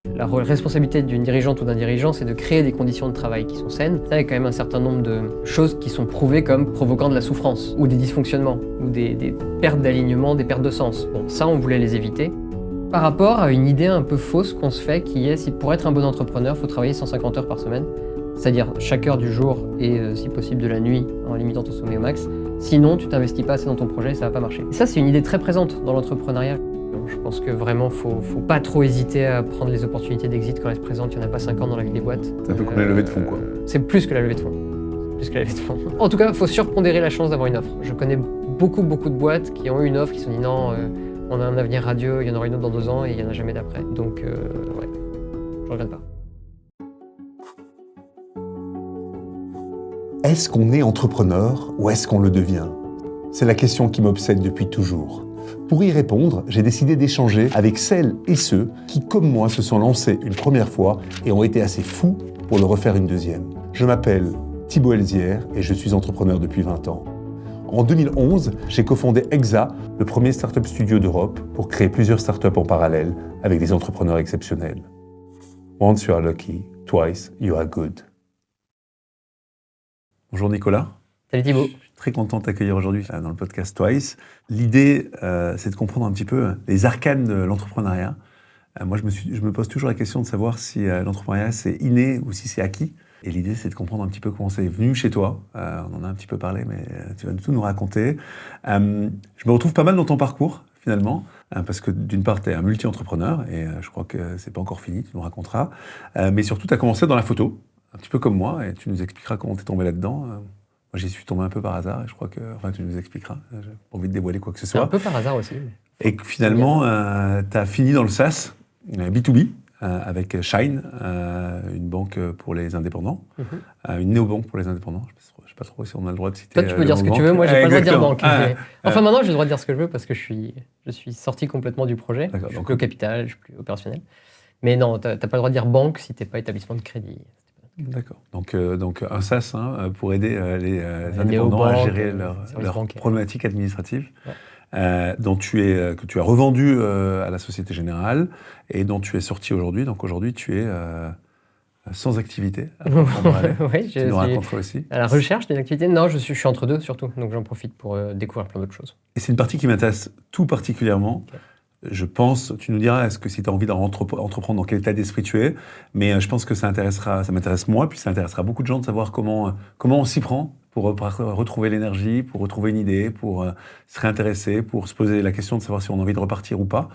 La responsabilité d'une dirigeante ou d'un dirigeant, c'est de créer des conditions de travail qui sont saines. Ça, il y a quand même un certain nombre de choses qui sont prouvées comme provoquant de la souffrance, ou des dysfonctionnements, ou des pertes d'alignement, des pertes de sens. Bon, ça, on voulait les éviter. Par rapport à une idée un peu fausse qu'on se fait, qui est, si pour être un bon entrepreneur, il faut travailler 150 heures par semaine, c'est-à-dire chaque heure du jour et, si possible, de la nuit, en limitant ton sommeil au max. Sinon, tu t'investis pas assez dans ton projet et ça va pas marcher. Et ça, c'est une idée très présente dans l'entrepreneuriat. Je pense que vraiment, faut pas trop hésiter à prendre les opportunités d'exit quand elles se présentent. Il n'y en a pas 50 dans la vie des boîtes. C'est un peu comme la levée de fonds, quoi. C'est plus que la levée de fonds. Plus que la levée de fonds. En tout cas, il faut surpondérer la chance d'avoir une offre. Je connais beaucoup de boîtes qui ont eu une offre, qui se sont dit non, on a un avenir radieux, il y en aura une autre dans 2 ans et il n'y en a jamais d'après. Donc, ouais, je regrette pas. Est-ce qu'on est entrepreneur ou est-ce qu'on le devient? C'est la question qui m'obsède depuis toujours. Pour y répondre, j'ai décidé d'échanger avec celles et ceux qui, comme moi, se sont lancés une première fois et ont été assez fous pour le refaire une deuxième. Je m'appelle Thibaut Elzière et je suis entrepreneur depuis 20 ans. En 2011, j'ai cofondé Exa, le premier startup studio d'Europe, pour créer plusieurs startups en parallèle avec des entrepreneurs exceptionnels. Once you are lucky, twice you are good. Bonjour Nicolas. Salut Thibaut. Je suis très content de t'accueillir aujourd'hui dans le podcast Twice. L'idée, c'est de comprendre un petit peu les arcanes de l'entrepreneuriat. Moi, je me pose toujours la question de savoir si l'entrepreneuriat, c'est inné ou si c'est acquis. Et l'idée, c'est de comprendre un petit peu comment c'est venu chez toi. On en a un petit peu parlé, mais tu vas tout nous raconter. Je me retrouve pas mal dans ton parcours, finalement, parce que d'une part, tu es un multi-entrepreneur, et je crois que c'est pas encore fini, tu nous raconteras. Mais surtout, tu as commencé dans la photo, un petit peu comme moi, et tu nous expliqueras comment tu es tombé là-dedans. Moi, j'y suis tombé un peu par hasard, et je crois que... Enfin, tu nous expliqueras. J'ai pas envie de dévoiler quoi que ce soit. Un peu par hasard aussi. Et que finalement, tu as fini dans le SaaS, B2B, avec Shine, une banque pour les indépendants, une néobanque pour les indépendants. Je ne sais pas trop si on a le droit de citer. Toi, tu peux dire ce que tu veux, moi, j'ai pas le droit de dire banque. Enfin, maintenant, j'ai le droit de dire ce que je veux parce que je suis sorti complètement du projet. Je suis plus au capital, je suis plus opérationnel. Mais non, tu n'as pas le droit de dire banque si tu n'es pas établissement de crédit. D'accord. Donc un SaaS pour aider les indépendants à gérer leurs problématiques administratives, que tu as revendu à la Société Générale et dont tu es sorti aujourd'hui. Donc aujourd'hui, tu es sans activité. Oui, tu nous raconteras aussi. À la recherche d'une activité. Non, je suis entre deux surtout. Donc j'en profite pour découvrir plein d'autres choses. Et c'est une partie qui m'intéresse tout particulièrement. Okay. Je pense, tu nous diras, est-ce que si tu as envie d'entreprendre, dans quel état d'esprit tu es, mais je pense que ça m'intéresse moi, puis ça intéressera beaucoup de gens de savoir comment on s'y prend pour retrouver l'énergie, pour retrouver une idée, pour se réintéresser, pour se poser la question de savoir si on a envie de repartir ou pas.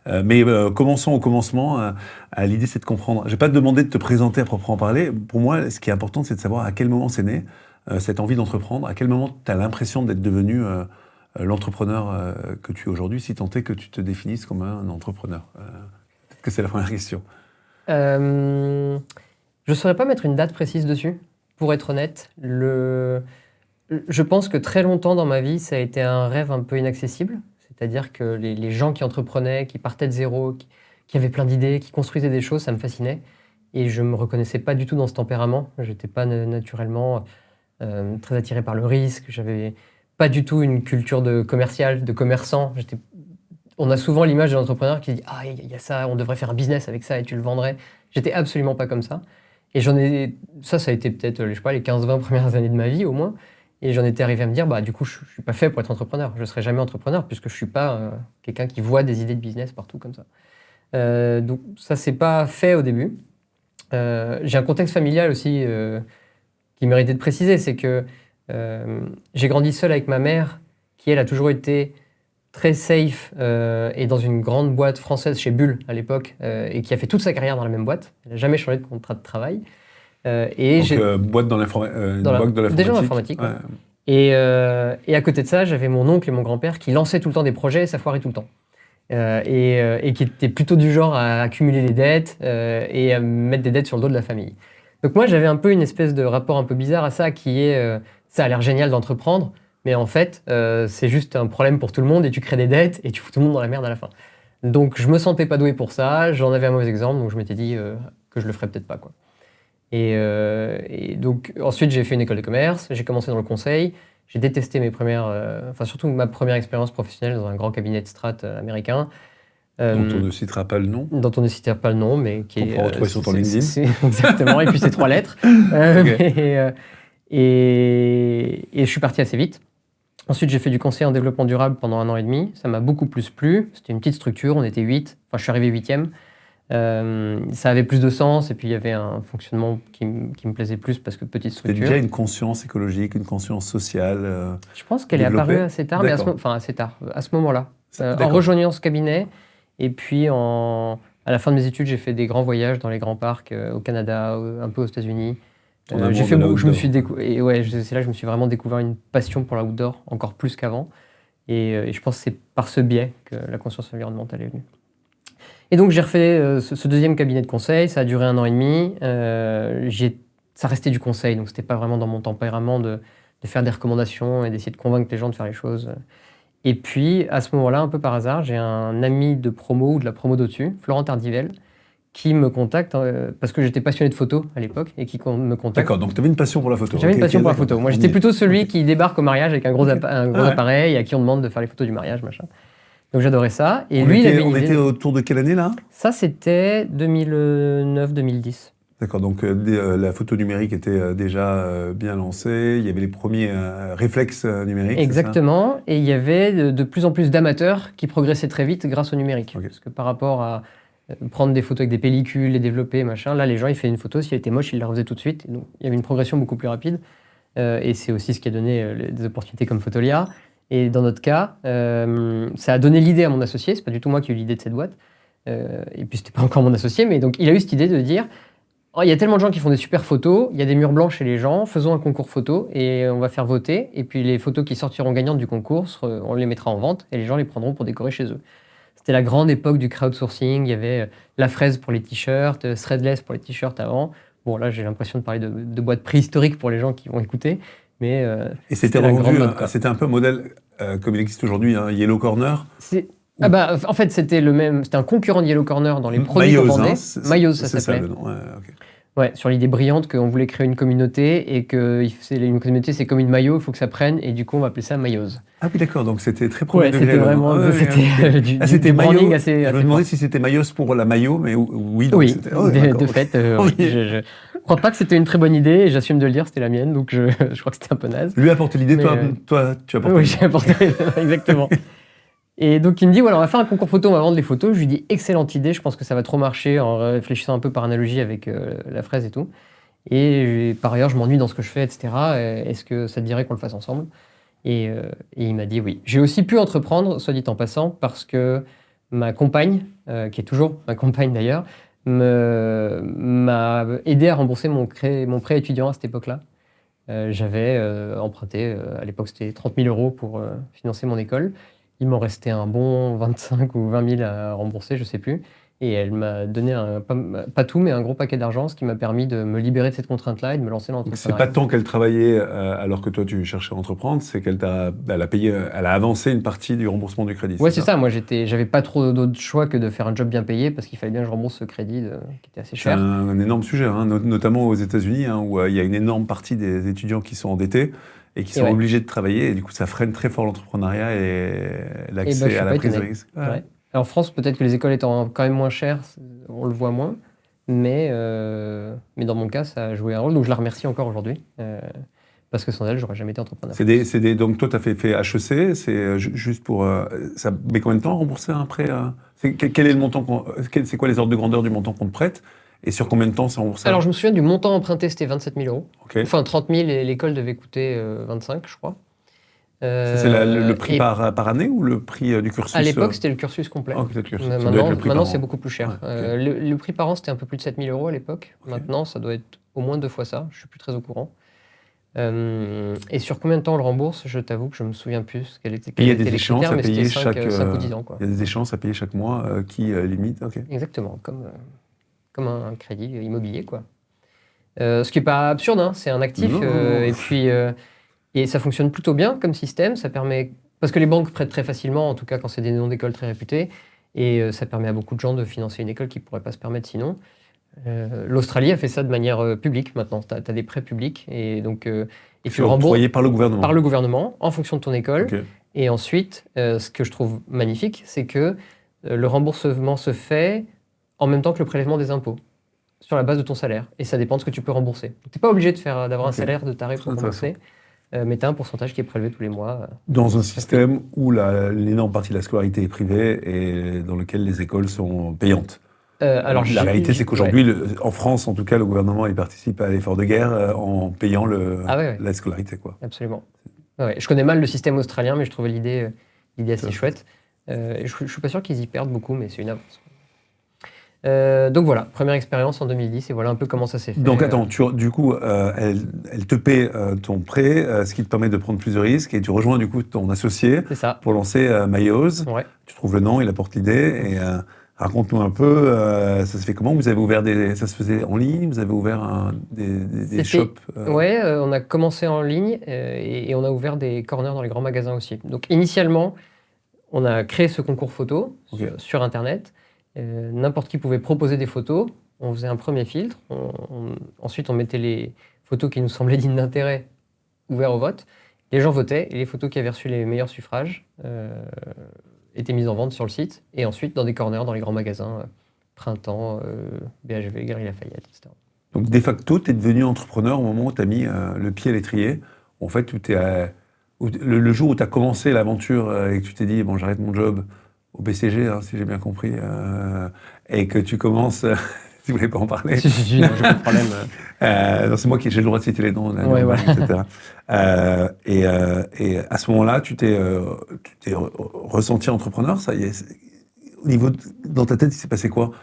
Mais commençons au commencement. L'idée, c'est de comprendre. Je ne vais pas te demander de te présenter à proprement parler. Pour moi, ce qui est important, c'est de savoir à quel moment c'est né, cette envie d'entreprendre, à quel moment tu as l'impression d'être devenu... l'entrepreneur que tu es aujourd'hui, si tant est que tu te définisses comme un entrepreneur. Peut-être que c'est la première question. Je ne saurais pas mettre une date précise dessus, pour être honnête. Je pense que très longtemps dans ma vie, ça a été un rêve un peu inaccessible. C'est-à-dire que les gens qui entreprenaient, qui partaient de zéro, qui avaient plein d'idées, qui construisaient des choses, ça me fascinait. Et je ne me reconnaissais pas du tout dans ce tempérament. Je n'étais pas naturellement très attiré par le risque. J'avais pas du tout une culture de commercial, de commerçant. On a souvent l'image de l'entrepreneur qui dit « Ah, il y a ça, on devrait faire un business avec ça et tu le vendrais ». J'étais absolument pas comme ça. Et ça a été peut-être, je sais pas, les 15-20 premières années de ma vie au moins. Et j'en étais arrivé à me dire, du coup, je suis pas fait pour être entrepreneur. Je serai jamais entrepreneur puisque je suis pas quelqu'un qui voit des idées de business partout comme ça. Donc ça, c'est pas fait au début. J'ai un contexte familial aussi qui méritait de préciser, c'est que j'ai grandi seul avec ma mère, qui elle a toujours été très safe et dans une grande boîte française chez Bull à l'époque, et qui a fait toute sa carrière dans la même boîte. Elle n'a jamais changé de contrat de travail. Boîte dans l'informatique. Déjà dans l'informatique. Ouais. Et à côté de ça, j'avais mon oncle et mon grand-père qui lançaient tout le temps des projets et ça foirait tout le temps. Et qui étaient plutôt du genre à accumuler des dettes et à mettre des dettes sur le dos de la famille. Donc moi, j'avais un peu une espèce de rapport un peu bizarre à ça, qui est ça a l'air génial d'entreprendre, mais en fait, c'est juste un problème pour tout le monde et tu crées des dettes et tu fous tout le monde dans la merde à la fin. Donc je me sentais pas doué pour ça, j'en avais un mauvais exemple, donc je m'étais dit que je le ferais peut-être pas, quoi. Et donc ensuite, j'ai fait une école de commerce, j'ai commencé dans le conseil, j'ai détesté surtout ma première expérience professionnelle dans un grand cabinet de strat américain. Dont on ne citera pas le nom. Dont on ne citera pas le nom, mais qui on est... peut retrouver sur ton LinkedIn. Exactement, et puis c'est 3 lettres. Okay. Et je suis parti assez vite. Ensuite, j'ai fait du conseil en développement durable pendant 1 an et demi. Ça m'a beaucoup plus plu. C'était une petite structure, on était 8. Enfin, je suis arrivé 8e. Ça avait plus de sens, et puis il y avait un fonctionnement qui me plaisait plus parce que petite structure. C'était déjà une conscience écologique, une conscience sociale Je pense qu'elle est apparue assez tard, mais à ce moment-là. En rejoignant ce cabinet, et puis à la fin de mes études, j'ai fait des grands voyages dans les grands parcs au Canada, un peu aux États-Unis. C'est là que je me suis vraiment découvert une passion pour l'outdoor, encore plus qu'avant. Et je pense que c'est par ce biais que la conscience environnementale est venue. Et donc j'ai refait ce deuxième cabinet de conseil, ça a duré 1 an et demi. Ça restait du conseil, donc c'était pas vraiment dans mon tempérament de faire des recommandations et d'essayer de convaincre les gens de faire les choses. Et puis à ce moment-là, un peu par hasard, j'ai un ami de promo ou de la promo d'au-dessus, Florent Tardivelle, qui me contacte parce que j'étais passionné de photo à l'époque et qui me contacte. D'accord, donc tu avais une passion pour la photo. J'avais une passion pour la photo. Moi, j'étais plutôt celui qui débarque au mariage avec un gros appareil et à qui on demande de faire les photos du mariage, machin. Donc j'adorais ça. Et lui, il avait une idée. On était autour de quelle année là ? Ça, c'était 2009-2010. D'accord, donc la photo numérique était déjà bien lancée, il y avait les premiers réflexes numériques. Exactement, et il y avait de plus en plus d'amateurs qui progressaient très vite grâce au numérique. Okay. Parce que par rapport à prendre des photos avec des pellicules, les développer, machin, là les gens ils faisaient une photo, si elle était moche, ils la refaisaient tout de suite. Et donc il y avait une progression beaucoup plus rapide, et c'est aussi ce qui a donné des opportunités comme Photolia. Et dans notre cas, ça a donné l'idée à mon associé, c'est pas du tout moi qui ai eu l'idée de cette boîte, et puis c'était pas encore mon associé, mais donc il a eu cette idée de dire il y a tellement de gens qui font des super photos, il y a des murs blancs chez les gens, faisons un concours photo et on va faire voter. Et puis les photos qui sortiront gagnantes du concours, on les mettra en vente et les gens les prendront pour décorer chez eux. C'était la grande époque du crowdsourcing, il y avait La Fraise pour les t-shirts, Threadless pour les t-shirts avant. Bon là j'ai l'impression de parler de boîtes préhistoriques pour les gens qui vont écouter. Mais, et c'était revendu, c'était un peu un modèle comme il existe aujourd'hui, hein, Yellow Corner. En fait, c'était un concurrent de Yellow Corner dans les produits qu'on vendait. Mayoz, ça s'appelait. C'est ça le nom, okay. Ouais, sur l'idée brillante qu'on voulait créer une communauté et que une communauté, c'est comme une maillot, il faut que ça prenne, et du coup, on va appeler ça Mayoz. Ah oui, d'accord, donc c'était très premier degré. C'était vraiment du branding assez. Je me demandais si c'était Mayoz pour la maillot, mais oui. Donc oui, de fait. Je ne crois pas que c'était une très bonne idée, et j'assume de le dire, c'était la mienne, donc je crois que c'était un peu naze. Lui a apporté l'idée, toi, tu as apporté. Oui, j'ai apporté, exactement. Et donc il me dit, voilà, on va faire un concours photo, on va vendre les photos. Je lui dis, excellente idée, je pense que ça va trop marcher en réfléchissant un peu par analogie avec La Fraise et tout. Et par ailleurs, je m'ennuie dans ce que je fais, etc. Est-ce que ça te dirait qu'on le fasse ensemble ? Et il m'a dit oui. J'ai aussi pu entreprendre, soit dit en passant, parce que ma compagne, qui est toujours ma compagne d'ailleurs, m'a aidé à rembourser mon prêt étudiant à cette époque-là. J'avais emprunté, à l'époque c'était 30 000 € pour financer mon école. Il m'en restait un bon 25 ou 20 000 à rembourser, je ne sais plus. Et elle m'a donné, pas tout, mais un gros paquet d'argent, ce qui m'a permis de me libérer de cette contrainte-là et de me lancer dans l'entrepreneuriat. C'est pas tant qu'elle travaillait alors que toi tu cherchais à entreprendre, c'est qu'elle elle a avancé une partie du remboursement du crédit. Ouais, c'est ça. Moi, j'avais pas trop d'autre choix que de faire un job bien payé parce qu'il fallait bien que je rembourse ce crédit qui était assez cher. C'est un énorme sujet, hein, notamment aux États-Unis, hein, où il y a une énorme partie des étudiants qui sont endettés et qui sont obligés de travailler, et du coup ça freine très fort l'entrepreneuriat et l'accès à la prise de risque. Ouais. En France, peut-être que les écoles étant quand même moins chères, on le voit moins, mais dans mon cas, ça a joué un rôle, donc je la remercie encore aujourd'hui, parce que sans elle, j'aurais jamais été entrepreneur. Donc toi, tu as fait HEC, c'est juste pour... ça met combien de temps à rembourser un prêt quel est le montant c'est quoi les ordres de grandeur du montant qu'on te prête ? Et sur combien de temps c'est remboursé ? Alors, je me souviens du montant emprunté, c'était 27 000 €. Okay. Enfin, 30 000, et l'école devait coûter 25, je crois. C'est le prix par année ou le prix du cursus ? À l'époque, c'était le cursus complet. Maintenant, c'est beaucoup plus cher. Ouais, okay. Le prix par an, c'était un peu plus de 7 000 € à l'époque. Okay. Maintenant, ça doit être au moins 2 fois ça. Je ne suis plus très au courant. Et sur combien de temps on le rembourse, je t'avoue que je ne me souviens plus. Il y a des échéances à payer 5 ou 10 ans. Quoi. Il y a des échéances à payer chaque mois qui limitent. Okay. Exactement, comme un crédit immobilier, quoi. Ce qui n'est pas absurde, hein, c'est un actif. Et puis, et ça fonctionne plutôt bien comme système. Ça permet, parce que les banques prêtent très facilement, en tout cas quand c'est des noms d'écoles très réputés, et ça permet à beaucoup de gens de financer une école qui ne pourrait pas se permettre sinon. L'Australie a fait ça de manière publique maintenant. Tu as des prêts publics, et donc et tu le rembourses par le gouvernement. Par le gouvernement, en fonction de ton école. Okay. Et ensuite, ce que je trouve magnifique, c'est que le remboursement se fait en même temps que le prélèvement des impôts, sur la base de ton salaire. Et ça dépend de ce que tu peux rembourser. Tu n'es pas obligé d'avoir un salaire de taré pour rembourser, mais tu as un pourcentage qui est prélevé tous les mois. Dans un système où l'énorme partie de la scolarité est privée et dans lequel les écoles sont payantes. La réalité, c'est qu'aujourd'hui, en France, en tout cas, le gouvernement il participe à l'effort de guerre en payant la scolarité. Quoi. Absolument. Ouais, je connais mal le système australien, mais je trouvais l'idée assez chouette. Je ne suis pas sûr qu'ils y perdent beaucoup, mais c'est une avance. Donc voilà, première expérience en 2010, et voilà un peu comment ça s'est fait. Donc attends, du coup, elle te paie ton prêt, ce qui te permet de prendre plus de risques, et tu rejoins du coup ton associé pour lancer Mayoz. Ouais. Tu trouves le nom, il apporte l'idée, et raconte-nous un peu, ça se fait comment? Vous avez ouvert ça se faisait en ligne? Vous avez ouvert des shops? Ouais, on a commencé en ligne, et on a ouvert des corners dans les grands magasins aussi. Donc initialement, on a créé ce concours photo sur Internet. N'importe qui pouvait proposer des photos. On faisait un premier filtre. Ensuite, on mettait les photos qui nous semblaient dignes d'intérêt ouvertes au vote. Les gens votaient et les photos qui avaient reçu les meilleurs suffrages étaient mises en vente sur le site. Et ensuite, dans des corners, dans les grands magasins, Printemps, BHV, Galeries Lafayette, etc. Donc, de facto, tu es devenu entrepreneur au moment où tu as mis le pied à l'étrier. En fait, le jour où tu as commencé l'aventure et que tu t'es dit, bon, j'arrête mon job au BCG, hein, si j'ai bien compris, et que tu commences, si vous voulez pas en parler. Non, j'ai pas de problème. Non, c'est moi qui j'ai le droit de citer les noms, voilà. etc. Et à ce moment-là, tu t'es ressenti entrepreneur, ça y est. Au niveau dans ta tête, il s'est passé quoi?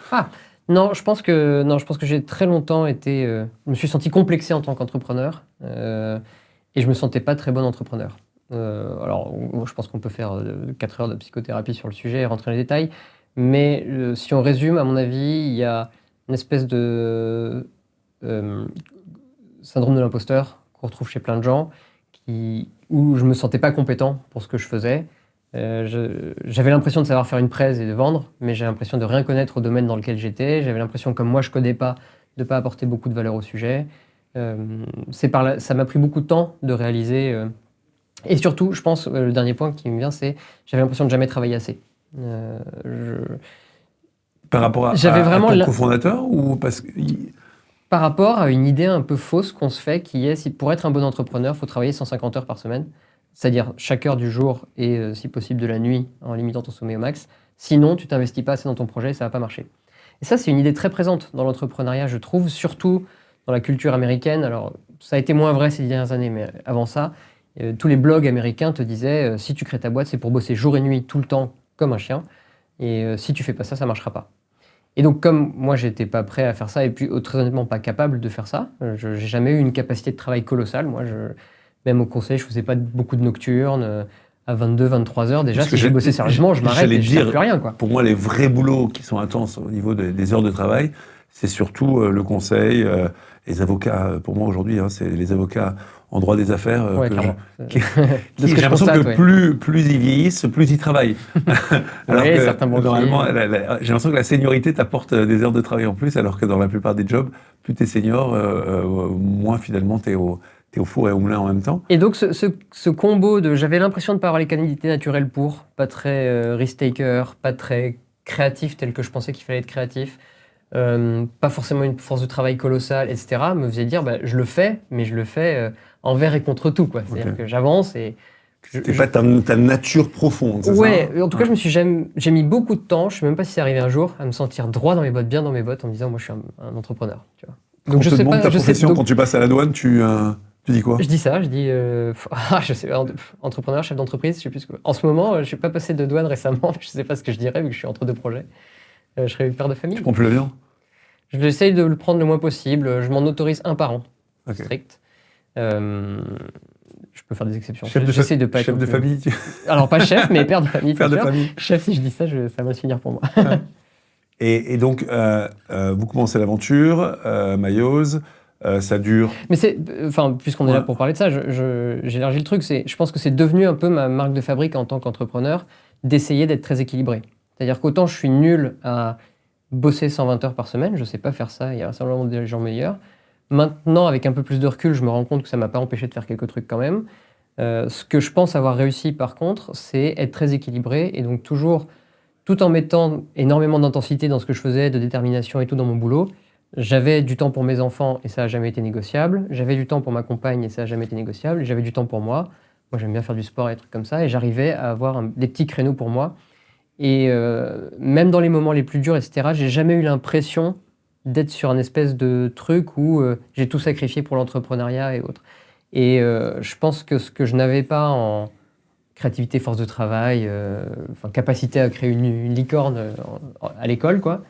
Non, je pense que j'ai très longtemps été. Je me suis senti complexé en tant qu'entrepreneur, et je me sentais pas très bon entrepreneur. Alors, je pense qu'on peut faire 4 heures de psychothérapie sur le sujet et rentrer dans les détails. Mais si on résume, à mon avis, il y a une espèce de syndrome de l'imposteur qu'on retrouve chez plein de gens, où je me sentais pas compétent pour ce que je faisais. J'avais l'impression de savoir faire une presse et de vendre, mais j'ai l'impression de rien connaître au domaine dans lequel j'étais. J'avais l'impression, comme moi je codais pas, de pas apporter beaucoup de valeur au sujet. Ça m'a pris beaucoup de temps de réaliser. Et surtout, je pense, le dernier point qui me vient, c'est j'avais l'impression de jamais travailler assez. Par rapport à ton cofondateur ou parce que... Par rapport à une idée un peu fausse qu'on se fait, qui est, pour être un bon entrepreneur, il faut travailler 150 heures par semaine, c'est-à-dire chaque heure du jour et si possible de la nuit, en limitant ton sommeil au max. Sinon, tu t'investis pas assez dans ton projet et ça va pas marcher. Et ça, c'est une idée très présente dans l'entrepreneuriat, je trouve, surtout dans la culture américaine. Alors, ça a été moins vrai ces dernières années, mais avant ça, tous les blogs américains te disaient si tu crées ta boîte, c'est pour bosser jour et nuit, tout le temps, comme un chien. Et si tu fais pas ça, ça marchera pas. Et donc, comme moi, j'étais pas prêt à faire ça, et puis très honnêtement pas capable de faire ça, j'ai jamais eu une capacité de travail colossale. Moi, même au conseil, je faisais pas beaucoup de nocturnes. À 22, 23 heures, déjà, si je bossais sérieusement, je m'arrête et je ne fais plus rien. Quoi. Pour moi, les vrais boulots qui sont intenses au niveau des heures de travail, c'est surtout le conseil, les avocats. Pour moi, aujourd'hui, c'est les avocats en droit des affaires qui j'ai l'impression que plus ils vieillissent, plus ils travaillent. Alors que normalement, j'ai l'impression que la seniorité t'apporte des heures de travail en plus, alors que dans la plupart des jobs, plus t'es senior, moins finalement t'es au four et au moulin en même temps. Et donc ce combo de j'avais l'impression de ne pas avoir les qualités naturelles pour, pas très risk-taker, pas très créatif tel que je pensais qu'il fallait être créatif, pas forcément une force de travail colossale, etc., me faisait dire je le fais, mais je le fais envers et contre tout. Quoi. C'est-à-dire que j'avance et... C'était pas ta nature profonde, c'est ouais, ça? En tout cas, j'ai mis beaucoup de temps, je ne sais même pas si c'est arrivé un jour, à me sentir droit dans mes bottes, bien dans mes bottes, en me disant moi je suis un entrepreneur. Tu vois. Donc, je sais pas ta profession, quand tu passes à la douane, tu dis quoi? Je dis ça, je dis je sais, entrepreneur, chef d'entreprise, je sais plus quoi. En ce moment, je ne suis pas passé de douane récemment, je ne sais pas ce que je dirais vu que je suis entre deux projets. Je serais père de famille. Tu prends plus l'avion? J'essaye de le prendre le moins possible, je m'en autorise un par an, strict. Je peux faire des exceptions. J'essaie de pas être chef de famille. Alors pas chef, mais père de famille. Père de famille. Chef, si je dis ça, ça va se finir pour moi. Ouais. Et donc, vous commencez l'aventure, Mayoz. Ça dure. Mais puisqu'on est là pour parler de ça, j'élargis le truc. Je pense que c'est devenu un peu ma marque de fabrique en tant qu'entrepreneur d'essayer d'être très équilibré. C'est-à-dire qu'autant je suis nul à bosser 120 heures par semaine, je ne sais pas faire ça, il y a certainement des gens meilleurs. Maintenant, avec un peu plus de recul, je me rends compte que ça ne m'a pas empêché de faire quelques trucs quand même. Ce que je pense avoir réussi par contre, c'est être très équilibré et donc toujours tout en mettant énormément d'intensité dans ce que je faisais, de détermination et tout dans mon boulot, j'avais du temps pour mes enfants et ça n'a jamais été négociable. J'avais du temps pour ma compagne et ça n'a jamais été négociable. Et j'avais du temps pour moi. Moi, j'aime bien faire du sport et des trucs comme ça. Et j'arrivais à avoir des petits créneaux pour moi. Et même dans les moments les plus durs, etc., j'ai jamais eu l'impression d'être sur un espèce de truc où j'ai tout sacrifié pour l'entrepreneuriat et autres. Et je pense que ce que je n'avais pas en créativité, force de travail, capacité à créer une licorne à l'école, quoi,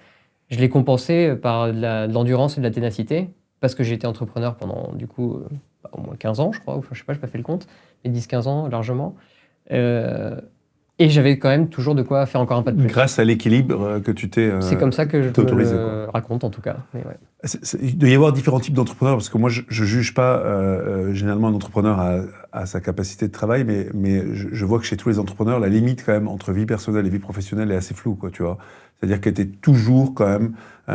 je l'ai compensé par de l'endurance et de la ténacité, parce que j'ai été entrepreneur pendant, du coup, au moins 15 ans, je crois, enfin, je sais pas, je n'ai pas fait le compte, mais 10-15 ans largement. Et j'avais quand même toujours de quoi faire encore un pas de plus. Grâce à l'équilibre que tu t'es C'est comme ça que je me autorisé, le raconte, en tout cas. Mais ouais. Il doit y avoir différents types d'entrepreneurs, parce que moi, je juge pas généralement un entrepreneur à sa capacité de travail, mais je vois que chez tous les entrepreneurs, la limite quand même entre vie personnelle et vie professionnelle est assez floue, quoi, tu vois. C'est-à-dire qu'elle était toujours quand même...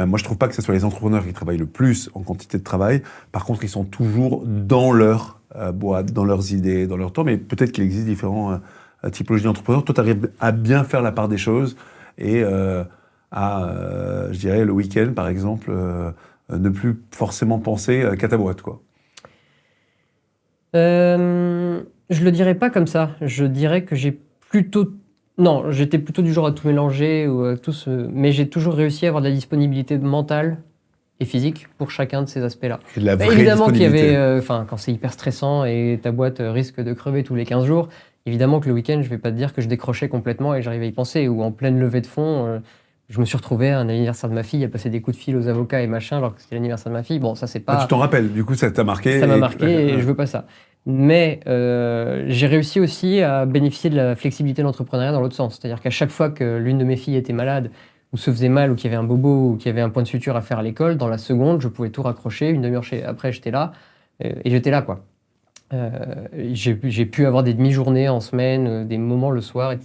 moi, je trouve pas que ce soit les entrepreneurs qui travaillent le plus en quantité de travail. Par contre, ils sont toujours dans leur boîte, dans leurs idées, dans leur temps, mais peut-être qu'il existe différents typologies d'entrepreneurs. Toi, tu arrives à bien faire la part des choses et je dirais, le week-end, par exemple, ne plus forcément penser qu'à ta boîte, quoi. Je le dirais pas comme ça. Je dirais que j'ai plutôt... Non, j'étais plutôt du genre à tout mélanger, ou à tout mais j'ai toujours réussi à avoir de la disponibilité mentale et physique pour chacun de ces aspects-là. Et de la vraie évidemment qu'il y disponibilité. avait... quand c'est hyper stressant et ta boîte risque de crever tous les 15 jours, évidemment que le week-end, je vais pas te dire que je décrochais complètement et j'arrivais à y penser. Ou en pleine levée de fonds, je me suis retrouvé à un anniversaire de ma fille, à passer des coups de fil aux avocats et machin, alors que c'était l'anniversaire de ma fille. Bon, ça, c'est pas... Ah, tu t'en rappelles, du coup, ça t'a marqué. Ça m'a marqué et je veux pas ça. Mais j'ai réussi aussi à bénéficier de la flexibilité de l'entrepreneuriat dans l'autre sens. C'est-à-dire qu'à chaque fois que l'une de mes filles était malade, ou se faisait mal, ou qu'il y avait un bobo, ou qu'il y avait un point de suture à faire à l'école, dans la seconde, je pouvais tout raccrocher. Une demi-heure après, j'étais là. Et j'étais là, quoi. J'ai pu avoir des demi-journées en semaine, des moments le soir.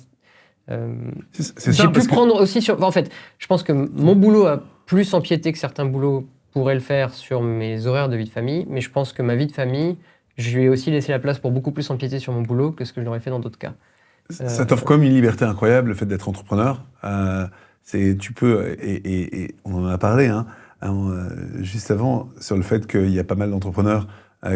C'est ça, j'ai pu parce que prendre aussi sur... En fait, je pense que mon boulot a plus empiété que certains boulots pourraient le faire sur mes horaires de vie de famille, mais je pense que ma vie de famille, je lui ai aussi laissé la place pour beaucoup plus empiéter sur mon boulot que ce que je l'aurais fait dans d'autres cas. ça t'offre quand même une liberté incroyable, le fait d'être entrepreneur. Tu peux, et on en a parlé, hein, juste avant, sur le fait qu'il y a pas mal d'entrepreneurs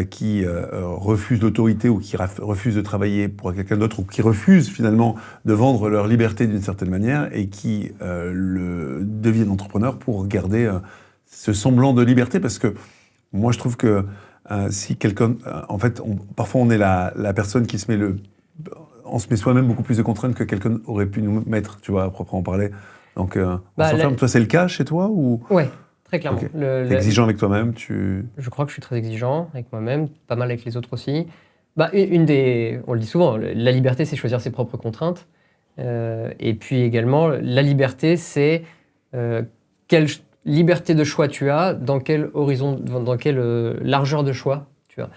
qui refusent l'autorité ou qui refusent de travailler pour quelqu'un d'autre ou qui refusent finalement de vendre leur liberté d'une certaine manière et qui deviennent entrepreneurs pour garder ce semblant de liberté, parce que moi je trouve que si quelqu'un... en fait, parfois on est la personne qui se met on se met soi-même beaucoup plus de contraintes que quelqu'un aurait pu nous mettre, tu vois, à proprement parler. Donc, on s'enferme. Toi, c'est le cas chez toi ou... Ouais, très clairement. Okay. T'es exigeant avec toi-même, Je crois que je suis très exigeant avec moi-même, pas mal avec les autres aussi. On le dit souvent, la liberté, c'est choisir ses propres contraintes. Et puis également, la liberté, c'est quelle liberté de choix tu as, dans quel horizon, dans quelle largeur de choix tu as.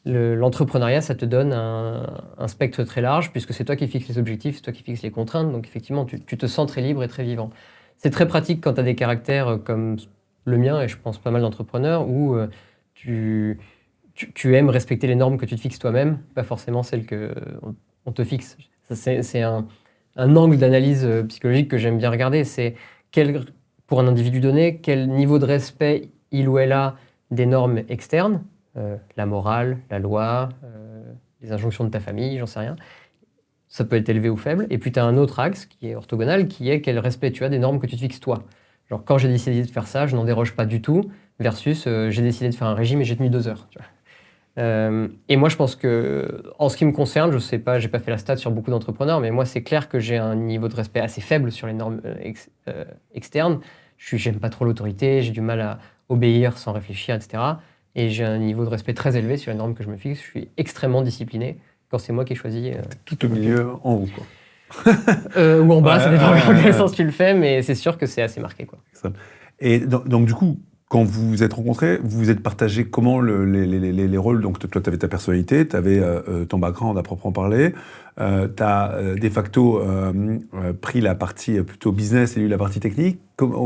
L'entrepreneuriat, ça te donne un spectre très large, puisque c'est toi qui fixes les objectifs, c'est toi qui fixes les contraintes, donc effectivement, tu te sens très libre et très vivant. C'est très pratique quand tu as des caractères comme le mien, et je pense pas mal d'entrepreneurs, où tu aimes respecter les normes que tu te fixes toi-même, pas forcément celles qu'on te fixe. C'est un angle d'analyse psychologique que j'aime bien regarder, c'est pour un individu donné, quel niveau de respect il ou elle a des normes externes, la morale, la loi, les injonctions de ta famille, j'en sais rien. Ça peut être élevé ou faible. Et puis tu as un autre axe qui est orthogonal, qui est quel respect tu as des normes que tu te fixes toi. Genre quand j'ai décidé de faire ça, je n'en déroge pas du tout, versus j'ai décidé de faire un régime et j'ai tenu 2 heures. Tu vois. Et moi je pense que, en ce qui me concerne, je sais pas, j'ai pas fait la stat sur beaucoup d'entrepreneurs, mais moi c'est clair que j'ai un niveau de respect assez faible sur les normes externes. J'aime pas trop l'autorité, j'ai du mal à obéir sans réfléchir, etc. Et j'ai un niveau de respect très élevé sur les normes que je me fixe. Je suis extrêmement discipliné quand c'est moi qui ai choisi. Tout au milieu, en haut, quoi. Ou en bas, ça dépend dans quel sens tu le fais, mais c'est sûr que c'est assez marqué, quoi. Et donc du coup, quand vous vous êtes rencontrés, vous vous êtes partagé comment les rôles? Donc toi, tu avais ta personnalité, tu avais ton background à proprement parler, tu as de facto pris la partie plutôt business et lui la partie technique.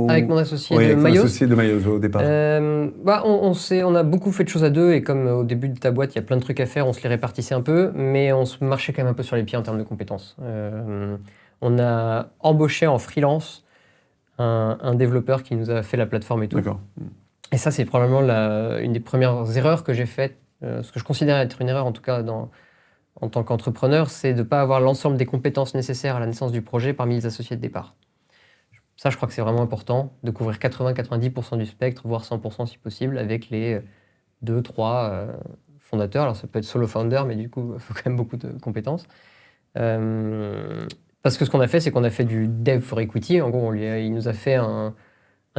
Avec mon associé de Mayos. Associé de Mayos au départ. On a beaucoup fait de choses à deux, et comme au début de ta boîte, il y a plein de trucs à faire, on se les répartissait un peu, mais on se marchait quand même un peu sur les pieds en termes de compétences. On a embauché en freelance un développeur qui nous a fait la plateforme et tout. D'accord. Et ça, c'est probablement une des premières erreurs que j'ai faites. Ce que je considère être une erreur, en tout cas en tant qu'entrepreneur, c'est de ne pas avoir l'ensemble des compétences nécessaires à la naissance du projet parmi les associés de départ. Ça, je crois que c'est vraiment important, de couvrir 80-90% du spectre, voire 100% si possible, avec les 2-3 fondateurs. Alors, ça peut être solo founder, mais du coup, il faut quand même beaucoup de compétences. Parce que ce qu'on a fait, c'est qu'on a fait du dev for equity. En gros, il nous a fait un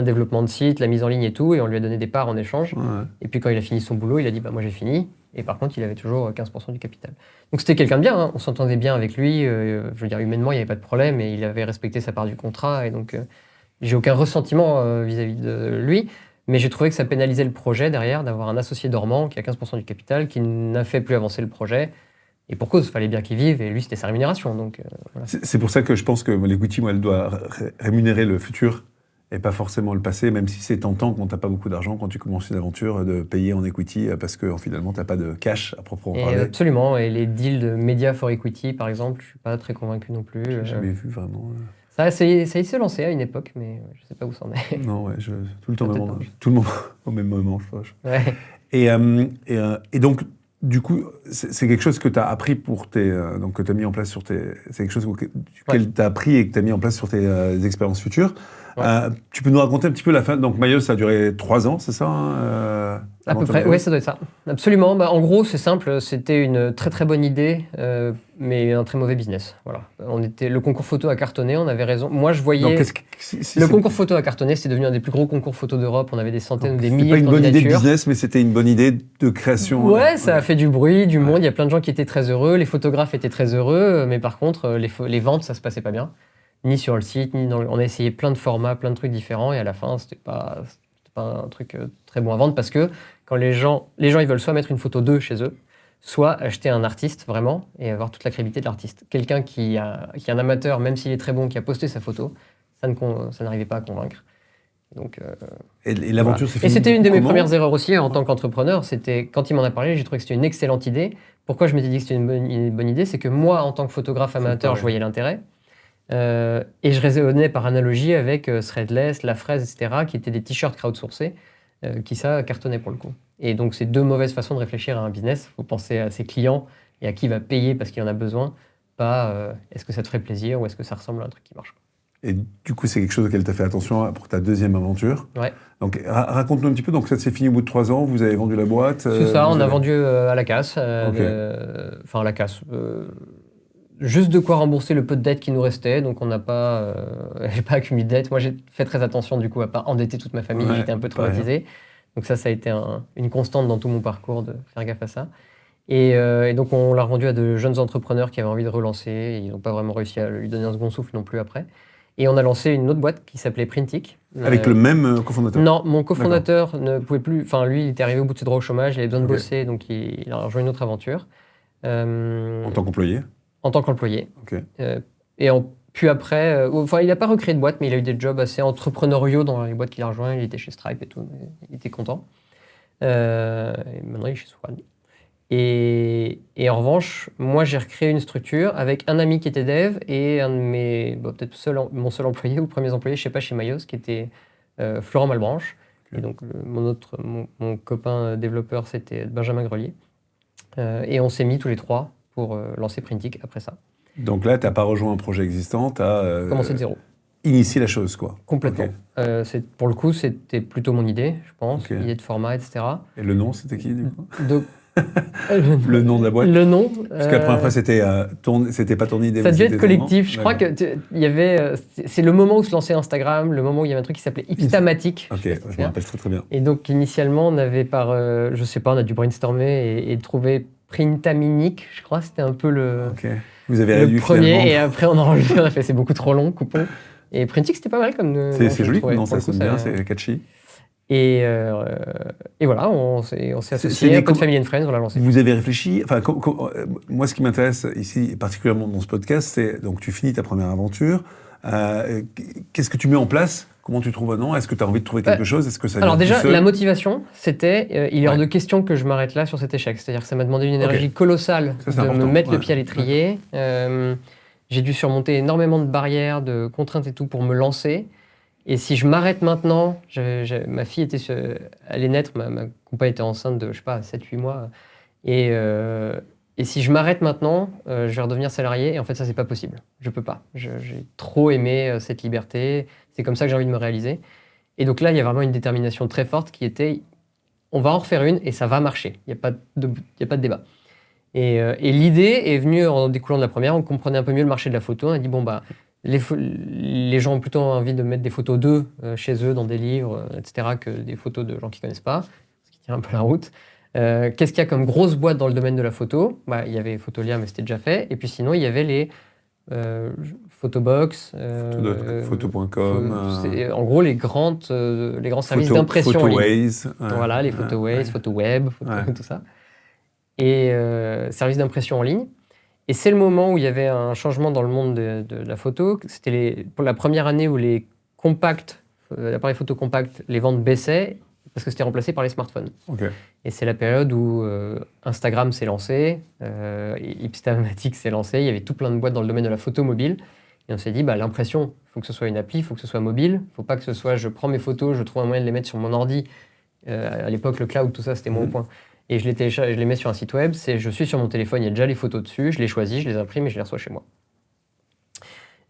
développement de site, la mise en ligne et tout, et on lui a donné des parts en échange. Ouais. Et puis, quand il a fini son boulot, il a dit moi, j'ai fini. Et par contre, il avait toujours 15% du capital. Donc, c'était quelqu'un de bien. Hein. On s'entendait bien avec lui. Je veux dire, humainement, il n'y avait pas de problème. Et il avait respecté sa part du contrat. Et donc, j'ai aucun ressentiment vis-à-vis de lui. Mais j'ai trouvé que ça pénalisait le projet derrière d'avoir un associé dormant qui a 15% du capital, qui n'a fait plus avancer le projet. Et pour cause, il fallait bien qu'il vive. Et lui, c'était sa rémunération. Donc, voilà. C'est pour ça que je pense que l'equity, moi, elle doit rémunérer le futur et pas forcément le passé, même si c'est tentant quand tu n'as pas beaucoup d'argent, quand tu commences une aventure, de payer en equity parce que finalement, tu n'as pas de cash à proprement parler. Absolument. Et les deals de Media for Equity, par exemple, je ne suis pas très convaincu non plus. Je n'ai jamais vu vraiment. Ça a essayé de se lancer à une époque, mais je ne sais pas où ça en est. Non, ouais, tout le monde au même moment, je pense. Ouais. Et donc, du coup, c'est quelque chose que tu as appris donc que tu as mis en place sur tes... C'est quelque chose duquel tu as appris et que tu as mis en place sur tes expériences futures. Ouais. Tu peux nous raconter un petit peu la fin. Donc, Myos, ça a duré 3 ans, c'est ça à peu près, oui, ça doit être ça. Absolument. En gros, c'est simple. C'était une très très bonne idée, mais un très mauvais business. Voilà. Le concours photo a cartonné, on avait raison. Moi, je voyais... Donc, le concours photo a cartonné, c'est devenu un des plus gros concours photo d'Europe. On avait des centaines ou des milliers de candidatures. C'était pas une bonne idée de business, mais c'était une bonne idée de création. Ouais, ça a fait du bruit, du monde. Il y a plein de gens qui étaient très heureux. Les photographes étaient très heureux, mais par contre, les ventes, ça se passait pas bien. Ni sur le site, on a essayé plein de formats, plein de trucs différents, et à la fin, c'était pas un truc très bon à vendre, parce que quand les gens ils veulent soit mettre une photo d'eux chez eux, soit acheter un artiste vraiment, et avoir toute la crédibilité de l'artiste. Quelqu'un qui est un amateur, même s'il est très bon, qui a posté sa photo, ça n'arrivait pas à convaincre. Donc, et l'aventure s'est finie. Et c'était une de mes premières erreurs aussi en tant qu'entrepreneur. C'était, quand il m'en a parlé, j'ai trouvé que c'était une excellente idée. Pourquoi je m'étais dit que c'était une bonne idée? C'est que moi, en tant que photographe amateur, je voyais l'intérêt. Et je raisonnais par analogie avec Threadless, La Fraise, etc., qui étaient des t-shirts crowdsourcés, qui ça cartonnait pour le coup. Et donc, c'est 2 mauvaises façons de réfléchir à un business. Il faut penser à ses clients et à qui va payer parce qu'il en a besoin, pas est-ce que ça te ferait plaisir ou est-ce que ça ressemble à un truc qui marche. Et du coup, c'est quelque chose auquel tu as fait attention pour ta deuxième aventure. Ouais. Donc, raconte-nous un petit peu. Donc, ça s'est fini au bout de 3 ans. Vous avez vendu la boîte. C'est ça, on a vendu à la casse. Enfin, à la casse. Juste de quoi rembourser le peu de dettes qui nous restait, donc on n'a pas, j'ai pas accumulé de dettes. Moi, j'ai fait très attention du coup à pas endetter toute ma famille. J'étais un peu traumatisé, donc ça a été une constante dans tout mon parcours de faire gaffe à ça. Et donc on l'a revendu à de jeunes entrepreneurs qui avaient envie de relancer. Et ils n'ont pas vraiment réussi à lui donner un second souffle non plus après. Et on a lancé une autre boîte qui s'appelait Printic. Avec le même cofondateur? Non, mon cofondateur ne pouvait plus. Enfin, lui, il était arrivé au bout de ses droits au chômage, il avait besoin de bosser, donc il a rejoint une autre aventure. En tant qu'employé? En tant qu'employé. Okay. Puis après, il n'a pas recréé de boîte, mais il a eu des jobs assez entrepreneuriaux dans les boîtes qu'il a rejoint. Il était chez Stripe et tout, il était content. Et maintenant, il est chez Swan. Et en revanche, moi, j'ai recréé une structure avec un ami qui était dev et un de mes, peut-être mon seul employé ou premier employé, je ne sais pas, chez Myos, qui était Florent Malbranche. Okay. Et donc, mon copain développeur, c'était Benjamin Grelier. Et on s'est mis tous les 3 pour lancer Printic après ça. Donc là, tu n'as pas rejoint un projet existant, tu as commencé de zéro. Initié la chose, quoi. Complètement. Okay. Pour le coup, c'était plutôt mon idée, je pense, idée de format, etc. Et le nom, c'était qui, du coup le nom de la boîte? Le nom. Parce que la première fois, c'était pas ton idée. Ça devait être collectif. Je crois que il y avait. C'est le moment où se lançait Instagram, le moment où il y avait un truc qui s'appelait Hipstamatic. Ok, je me rappelle très bien. Et donc, initialement, on avait je sais pas, on a dû brainstormer et trouver Printaminic, je crois, c'était un peu le premier. Et après, on a enlevé, on a fait c'est beaucoup trop long, coupons. Et Printic, c'était pas mal comme. C'est joli, non, ça sonne bien, c'est catchy. Et voilà, on s'est associé à Code Family and Friends, on l'a lancé. Vous avez réfléchi, moi ce qui m'intéresse ici, particulièrement dans ce podcast, c'est donc tu finis ta première aventure, qu'est-ce que tu mets en place? Comment tu trouves un nom? Est-ce que tu as envie de trouver quelque chose? Est-ce que ça Alors déjà, la motivation, c'était, il est hors de question que je m'arrête là sur cet échec. C'est-à-dire que ça m'a demandé une énergie colossale de me mettre le pied à l'étrier. J'ai dû surmonter énormément de barrières, de contraintes et tout pour me lancer. Et si je m'arrête maintenant, ma fille allait naître, ma compagne était enceinte de, je sais pas, 7-8 mois. Et si je m'arrête maintenant, je vais redevenir salarié. Et en fait, ça, c'est pas possible. Je peux pas. J'ai trop aimé cette liberté. C'est comme ça que j'ai envie de me réaliser. Et donc là, il y a vraiment une détermination très forte qui était, on va en refaire une et ça va marcher. Il n'y a pas de débat. Et l'idée est venue en découlant de la première. On comprenait un peu mieux le marché de la photo. On a dit, bon, bah, les gens ont plutôt envie de mettre des photos d'eux chez eux, dans des livres, etc., que des photos de gens qu'ils ne connaissent pas, ce qui tient un peu la route. Qu'est-ce qu'il y a comme grosse boîte dans le domaine de la photo? Bah, il y avait Photolia, mais c'était déjà fait. Et puis sinon, il y avait les Photobox, Photo.com. En gros, les grands services d'impression en ligne. Photoways. Voilà, les Photoways, PhotoWeb, tout ça. Et services d'impression en ligne. Et c'est le moment où il y avait un changement dans le monde de la photo. C'était pour la première année où les appareils photo compacts, les ventes baissaient parce que c'était remplacé par les smartphones. Okay. Et c'est la période où Instagram s'est lancé, Ipstamatic s'est lancé, il y avait tout plein de boîtes dans le domaine de la photo mobile. Et on s'est dit, bah, l'impression, il faut que ce soit une appli, il faut que ce soit mobile, il ne faut pas que ce soit, je prends mes photos, je trouve un moyen de les mettre sur mon ordi. À l'époque, le cloud, tout ça, c'était mon point. Et je les télécharge, je les mets sur un site web, je suis sur mon téléphone, il y a déjà les photos dessus, je les choisis, je les imprime et je les reçois chez moi.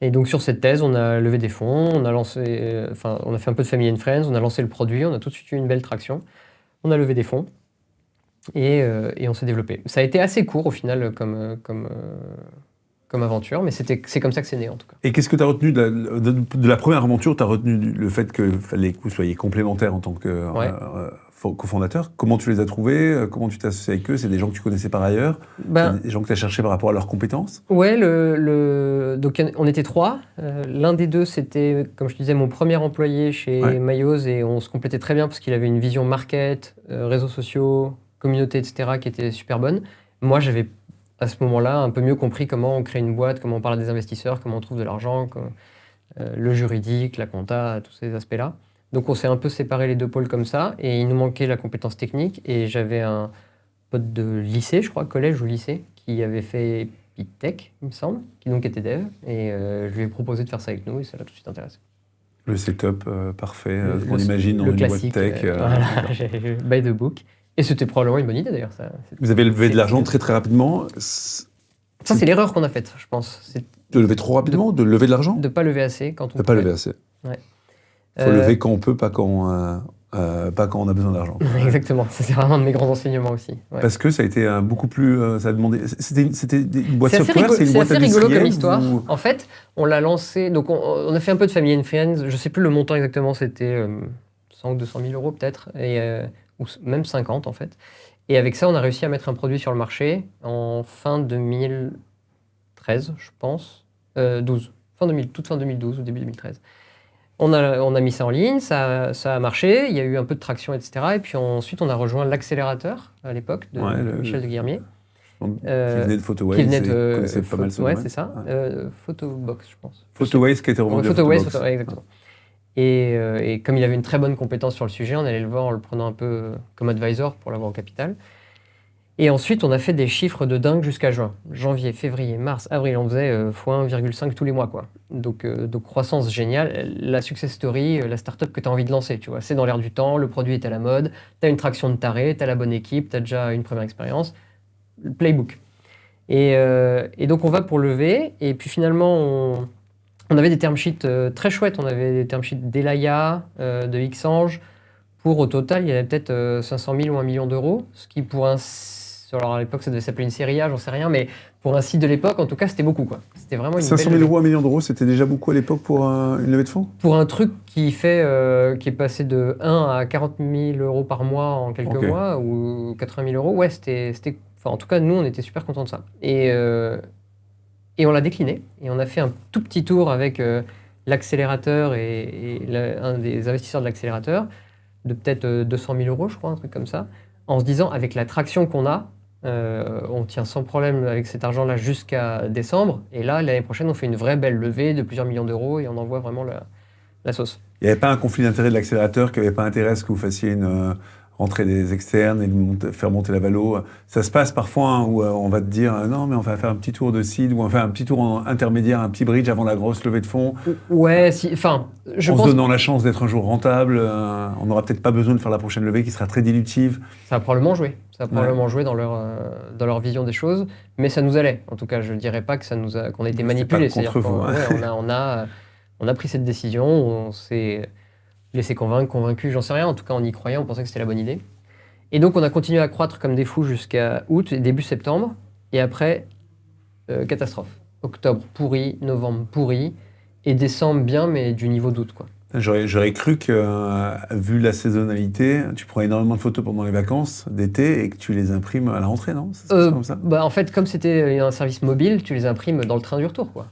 Et donc sur cette thèse, on a levé des fonds, on a fait un peu de Family and Friends, on a lancé le produit, on a tout de suite eu une belle traction. On a levé des fonds et on s'est développé. Ça a été assez court au final comme aventure, mais c'est comme ça que c'est né en tout cas. Et qu'est-ce que tu as retenu de la première aventure? Tu as retenu le fait qu'il fallait que vous soyez complémentaires en tant que cofondateur. Comment tu les as trouvés? Comment tu t'es associé avec eux? C'est des gens que tu connaissais par ailleurs? C'est des gens que tu as cherchés par rapport à leurs compétences? Ouais, donc on était 3. L'un des 2, c'était, comme je te disais, mon premier employé chez Mayoz, et on se complétait très bien parce qu'il avait une vision market, réseaux sociaux, communauté, etc., qui était super bonne. Moi, j'avais à ce moment-là un peu mieux compris comment on crée une boîte, comment on parle à des investisseurs, comment on trouve de l'argent, le juridique, la compta, tous ces aspects-là. Donc on s'est un peu séparé les 2 pôles comme ça, et il nous manquait la compétence technique, et j'avais un pote de lycée, je crois, collège ou lycée, qui avait fait Pitech, il me semble, qui donc était dev, et je lui ai proposé de faire ça avec nous, et ça l'a tout de suite intéressé. Le setup parfait, qu'on imagine dans une boîte tech. Voilà, j'ai by the book. Et c'était probablement une bonne idée d'ailleurs. Vous avez levé de l'argent très très rapidement. Ça, c'est l'erreur qu'on a faite, je pense. De lever trop rapidement? De lever de l'argent? De ne pas lever assez quand on peut. De ne pas lever assez. Ouais. Faut lever quand on peut, pas quand on a besoin d'argent. Exactement, c'est vraiment un de mes grands enseignements aussi. Ouais. Parce que ça a été beaucoup plus... ça a demandé... C'était une boîte software, c'est une boîte industrielle. C'est assez rigolo comme histoire. Ou... En fait, on l'a lancé... Donc on a fait un peu de Family and Friends. Je ne sais plus le montant exactement, c'était 100 ou 200 000 euros peut-être, ou même 50 en fait. Et avec ça, on a réussi à mettre un produit sur le marché en fin 2013, je pense. 12. Toute fin 2012 ou début 2013. On a mis ça en ligne, ça a marché, il y a eu un peu de traction, etc. Et puis ensuite, on a rejoint l'accélérateur, à l'époque, de Michel de Guillermier. Qui venait de Photoways, qui venait de connaissait pas mal ce ouais, domaine. c'est ça. Photobox, je pense. Photoways qui a été revendu à Photoways, Photobox. exactement. Et comme il avait une très bonne compétence sur le sujet, on allait le voir en le prenant un peu comme advisor pour l'avoir au capital. Et ensuite, on a fait des chiffres de dingue jusqu'à juin. Janvier, février, mars, avril, on faisait x1,5 tous les mois, quoi. Donc croissance géniale. La success story, la startup que tu as envie de lancer, tu vois. C'est dans l'air du temps, le produit est à la mode, tu as une traction de taré, tu as la bonne équipe, tu as déjà une première expérience. Le playbook. Et donc, on va pour lever. Et puis finalement, on avait des term sheets très chouettes. On avait des term sheets d'Elaya, de Xange. Pour, au total, il y avait peut-être 500 000 ou 1 million d'euros, ce qui pour un... Alors à l'époque, ça devait s'appeler une série A, j'en sais rien, mais pour un site de l'époque, en tout cas, c'était beaucoup, quoi. C'était vraiment une 500 000 euros, 1 million d'euros, c'était déjà beaucoup à l'époque pour une levée de fonds? Pour un truc qui est passé de 1 à 40 000 euros par mois en quelques mois, ou 80 000 euros, ouais, c'était... Enfin, en tout cas, nous, on était super contents de ça. Et on l'a décliné, et on a fait un tout petit tour avec l'accélérateur et un des investisseurs de l'accélérateur, de peut-être 200 000 euros, je crois, un truc comme ça, en se disant, avec la traction qu'on a, on tient sans problème avec cet argent-là jusqu'à décembre. Et là, l'année prochaine, on fait une vraie belle levée de plusieurs millions d'euros et on envoie vraiment la sauce. Il n'y avait pas un conflit d'intérêt de l'accélérateur qui n'avait pas intérêt à ce que vous fassiez rentrer des externes et faire monter la valo. Ça se passe parfois hein, où on va te dire non, mais on va faire un petit tour de seed ou on va faire un petit tour intermédiaire, un petit bridge avant la grosse levée de fonds. Ouais, je en pense. se donnant la chance d'être un jour rentable, on n'aura peut-être pas besoin de faire la prochaine levée qui sera très dilutive. Ça a probablement joué. Ça a probablement joué dans leur vision des choses, mais ça nous allait. En tout cas, je ne dirais pas que qu'on a été manipulés. C'est pas contre vous. On a pris cette décision, on s'est laissé convaincu, j'en sais rien. En tout cas, on y croyait, on pensait que c'était la bonne idée. Et donc, on a continué à croître comme des fous jusqu'à août, début septembre. Et après, catastrophe. Octobre pourri, novembre pourri, et décembre bien, mais du niveau d'août, quoi. J'aurais cru que, vu la saisonnalité, tu prends énormément de photos pendant les vacances d'été et que tu les imprimes à la rentrée, non? C'est comme ça? En fait, comme c'était un service mobile, tu les imprimes dans le train du retour, quoi.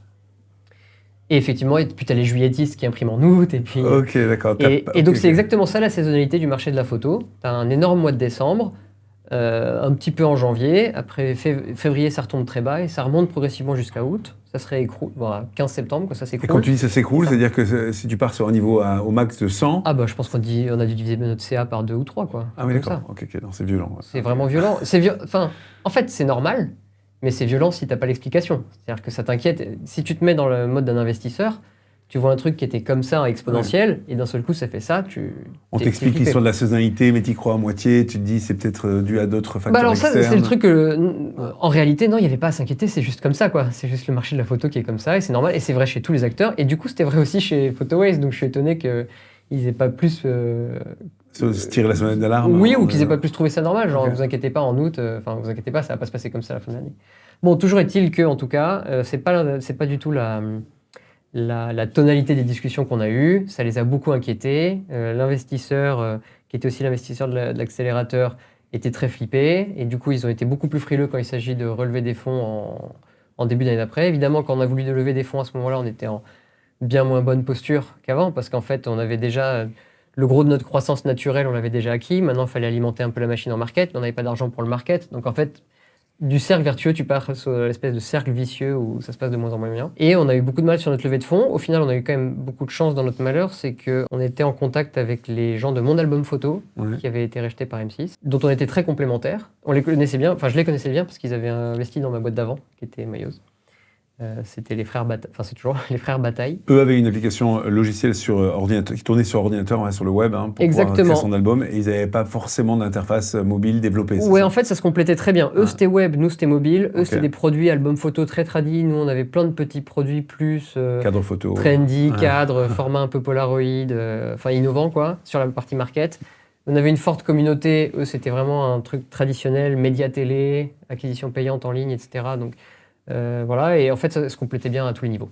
Et effectivement, et puis tu as les juilletistes qui impriment en août, et puis... Ok, d'accord. Et donc c'est exactement ça la saisonnalité du marché de la photo. Tu as un énorme mois de décembre, un petit peu en janvier, après février ça retombe très bas, et ça remonte progressivement jusqu'à août. Ça se réécroule, voilà, 15 septembre, quoi, ça s'écroule. Et quand tu dis ça s'écroule, c'est-à-dire que si tu pars sur un niveau au max de 100... Ah bah je pense qu'on a dû diviser notre CA par 2 ou 3, quoi. Ah oui, d'accord. Ok, non, c'est violent. Ouais. C'est vraiment violent. Enfin, en fait, c'est normal, mais c'est violent si t'as pas l'explication. C'est-à-dire que ça t'inquiète. Si tu te mets dans le mode d'un investisseur, tu vois un truc qui était comme ça, exponentiel, et d'un seul coup ça fait ça, on t'explique l'histoire de la saisonnalité, mais t'y crois à moitié, tu te dis c'est peut-être dû à d'autres facteurs alors externes. Ça, c'est le truc que, en réalité, non, il n'y avait pas à s'inquiéter, c'est juste comme ça, quoi. C'est juste le marché de la photo qui est comme ça, et c'est normal, et c'est vrai chez tous les acteurs, et du coup c'était vrai aussi chez Photoways, donc je suis étonné qu'ils n'aient pas plus... se tirer la sonnette d'alarme. Oui, ou qu'ils n'aient pas plus trouvé ça normal, genre vous inquiétez pas, en août, vous inquiétez pas, ça va pas se passer comme ça à la fin de l'année. Bon, toujours est-il que, en tout cas, c'est pas du tout la tonalité des discussions qu'on a eues, ça les a beaucoup inquiétés. L'investisseur, qui était aussi l'investisseur de l'accélérateur, était très flippé. Et du coup, ils ont été beaucoup plus frileux quand il s'agit de relever des fonds en début d'année d'après. Évidemment, quand on a voulu de lever des fonds à ce moment-là, on était en bien moins bonne posture qu'avant, parce qu'en fait, on avait déjà le gros de notre croissance naturelle, on l'avait déjà acquis. Maintenant, il fallait alimenter un peu la machine en market. On n'avait pas d'argent pour le market. Donc en fait, du cercle vertueux, tu pars sur l'espèce de cercle vicieux où ça se passe de moins en moins bien. Et on a eu beaucoup de mal sur notre levée de fonds. Au final, on a eu quand même beaucoup de chance dans notre malheur, c'est qu'on était en contact avec les gens de Mon Album Photo, qui avaient été rachetés par M6, dont on était très complémentaires. On les connaissait bien, enfin je les connaissais bien parce qu'ils avaient investi dans ma boîte d'avant, qui était Mayoz. C'était les frères Bataille, enfin c'est toujours les frères Bataille. Eux avaient une application logicielle sur ordinateur, qui tournait sur ordinateur, sur le web, pour pouvoir créer son album, et ils n'avaient pas forcément d'interface mobile développée. Ouais, en fait ça se complétait très bien. Eux c'était web, nous c'était mobile. Eux c'était des produits album photo très tradis. Nous on avait plein de petits produits plus cadre photo, trendy, cadre, format un peu Polaroid, enfin innovant quoi, sur la partie market. On avait une forte communauté. Eux c'était vraiment un truc traditionnel, média télé, acquisition payante en ligne, etc. Donc voilà, et en fait, ça se complétait bien à tous les niveaux.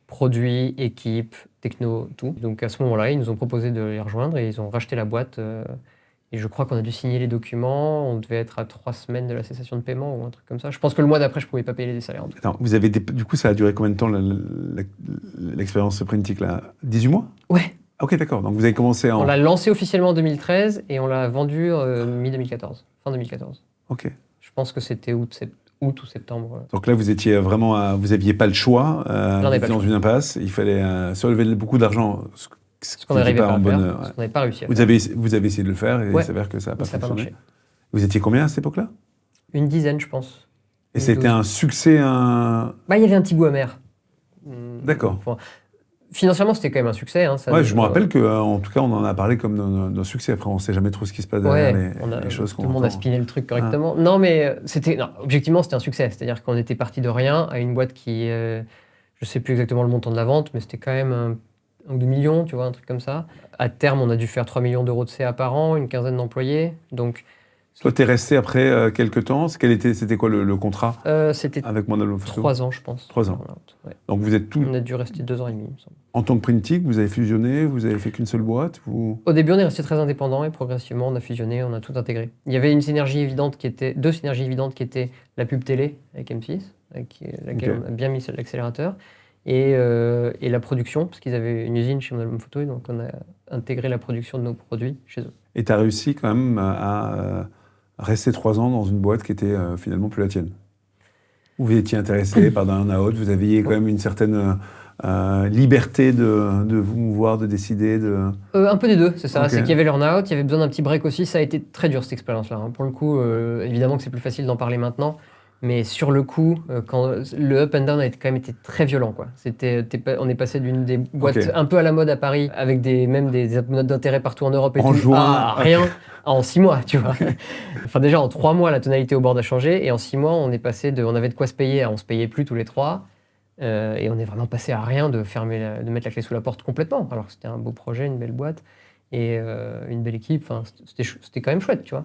Produits, équipe, techno, tout. Donc à ce moment-là, ils nous ont proposé de les rejoindre et ils ont racheté la boîte. Et je crois qu'on a dû signer les documents. On devait être à 3 semaines de la cessation de paiement ou un truc comme ça. Je pense que le mois d'après, je ne pouvais pas payer les salaires. Attends, du coup, ça a duré combien de temps l'expérience Printic là? 18 mois? Ouais. Ok, d'accord. Donc vous avez commencé On l'a lancé officiellement en 2013 et on l'a vendu mi-2014, fin 2014. Ok. Je pense que c'était août ou septembre. Donc là, vous étiez vraiment, vous n'aviez pas le choix. Vous étiez dans une impasse. Il fallait surlever beaucoup d'argent. Ce qu'on n'arrivait pas à faire, ce qu'on n'avait pas réussi à faire. Vous avez essayé de le faire et il s'avère que ça n'a pas fonctionné. Marché. Vous étiez combien à cette époque-là? Une dizaine, je pense. Et c'était un succès il y avait un petit goût amer. D'accord. Financièrement, c'était quand même un succès. Je me rappelle qu'en tout cas, on en a parlé comme d'un succès. Après, on ne sait jamais trop ce qui se passe derrière les choses qu'on entend. Tout le monde a spiné le truc correctement. Non, mais objectivement, c'était un succès. C'est-à-dire qu'on était parti de rien à une boîte qui, je ne sais plus exactement le montant de la vente, mais c'était quand même 1 ou 2 millions, tu vois, un truc comme ça. À terme, on a dû faire 3 millions d'euros de CA par an, une quinzaine d'employés. Donc, toi, tu es resté après quelques temps. C'était quoi le contrat c'était avec Mon Album Photo? 3 ans, je pense. 3 ans. Ouais. Donc vous êtes On a dû rester 2 ans et demi, il me semble. En tant que Printic, vous avez fusionné, vous avez fait qu'une seule boîte Au début, on est resté très indépendant et progressivement, on a fusionné, on a tout intégré. Il y avait deux synergies évidentes qui étaient la pub télé avec M6, avec laquelle on a bien mis l'accélérateur, et la production, parce qu'ils avaient une usine chez Mon Album Photo, et donc on a intégré la production de nos produits chez eux. Et tu as réussi quand même à rester 3 ans dans une boîte qui était finalement plus la tienne? Vous étiez intéressé par d'un à autre, vous aviez quand même une certaine liberté de vous mouvoir, de décider Un peu des deux, c'est ça. Ok. C'est qu'il y avait l'earn-out, il y avait besoin d'un petit break aussi. Ça a été très dur cette expérience-là, hein. Pour le coup, évidemment que c'est plus facile d'en parler maintenant, mais sur le coup, quand le up and down a quand même été très violent, quoi. On est passé d'une des boîtes Ok. un peu à la mode à Paris, avec même des notes d'intérêt partout en Europe et En tout, juin, à ok. rien en 6 mois, tu vois. Enfin déjà en 3 mois, la tonalité au board a changé, et en 6 mois, on avait de quoi se payer, on se payait plus tous les 3. Et on est vraiment passé à rien de mettre la clé sous la porte complètement, alors que c'était un beau projet, une belle boîte et une belle équipe. Enfin, c'était quand même chouette, tu vois.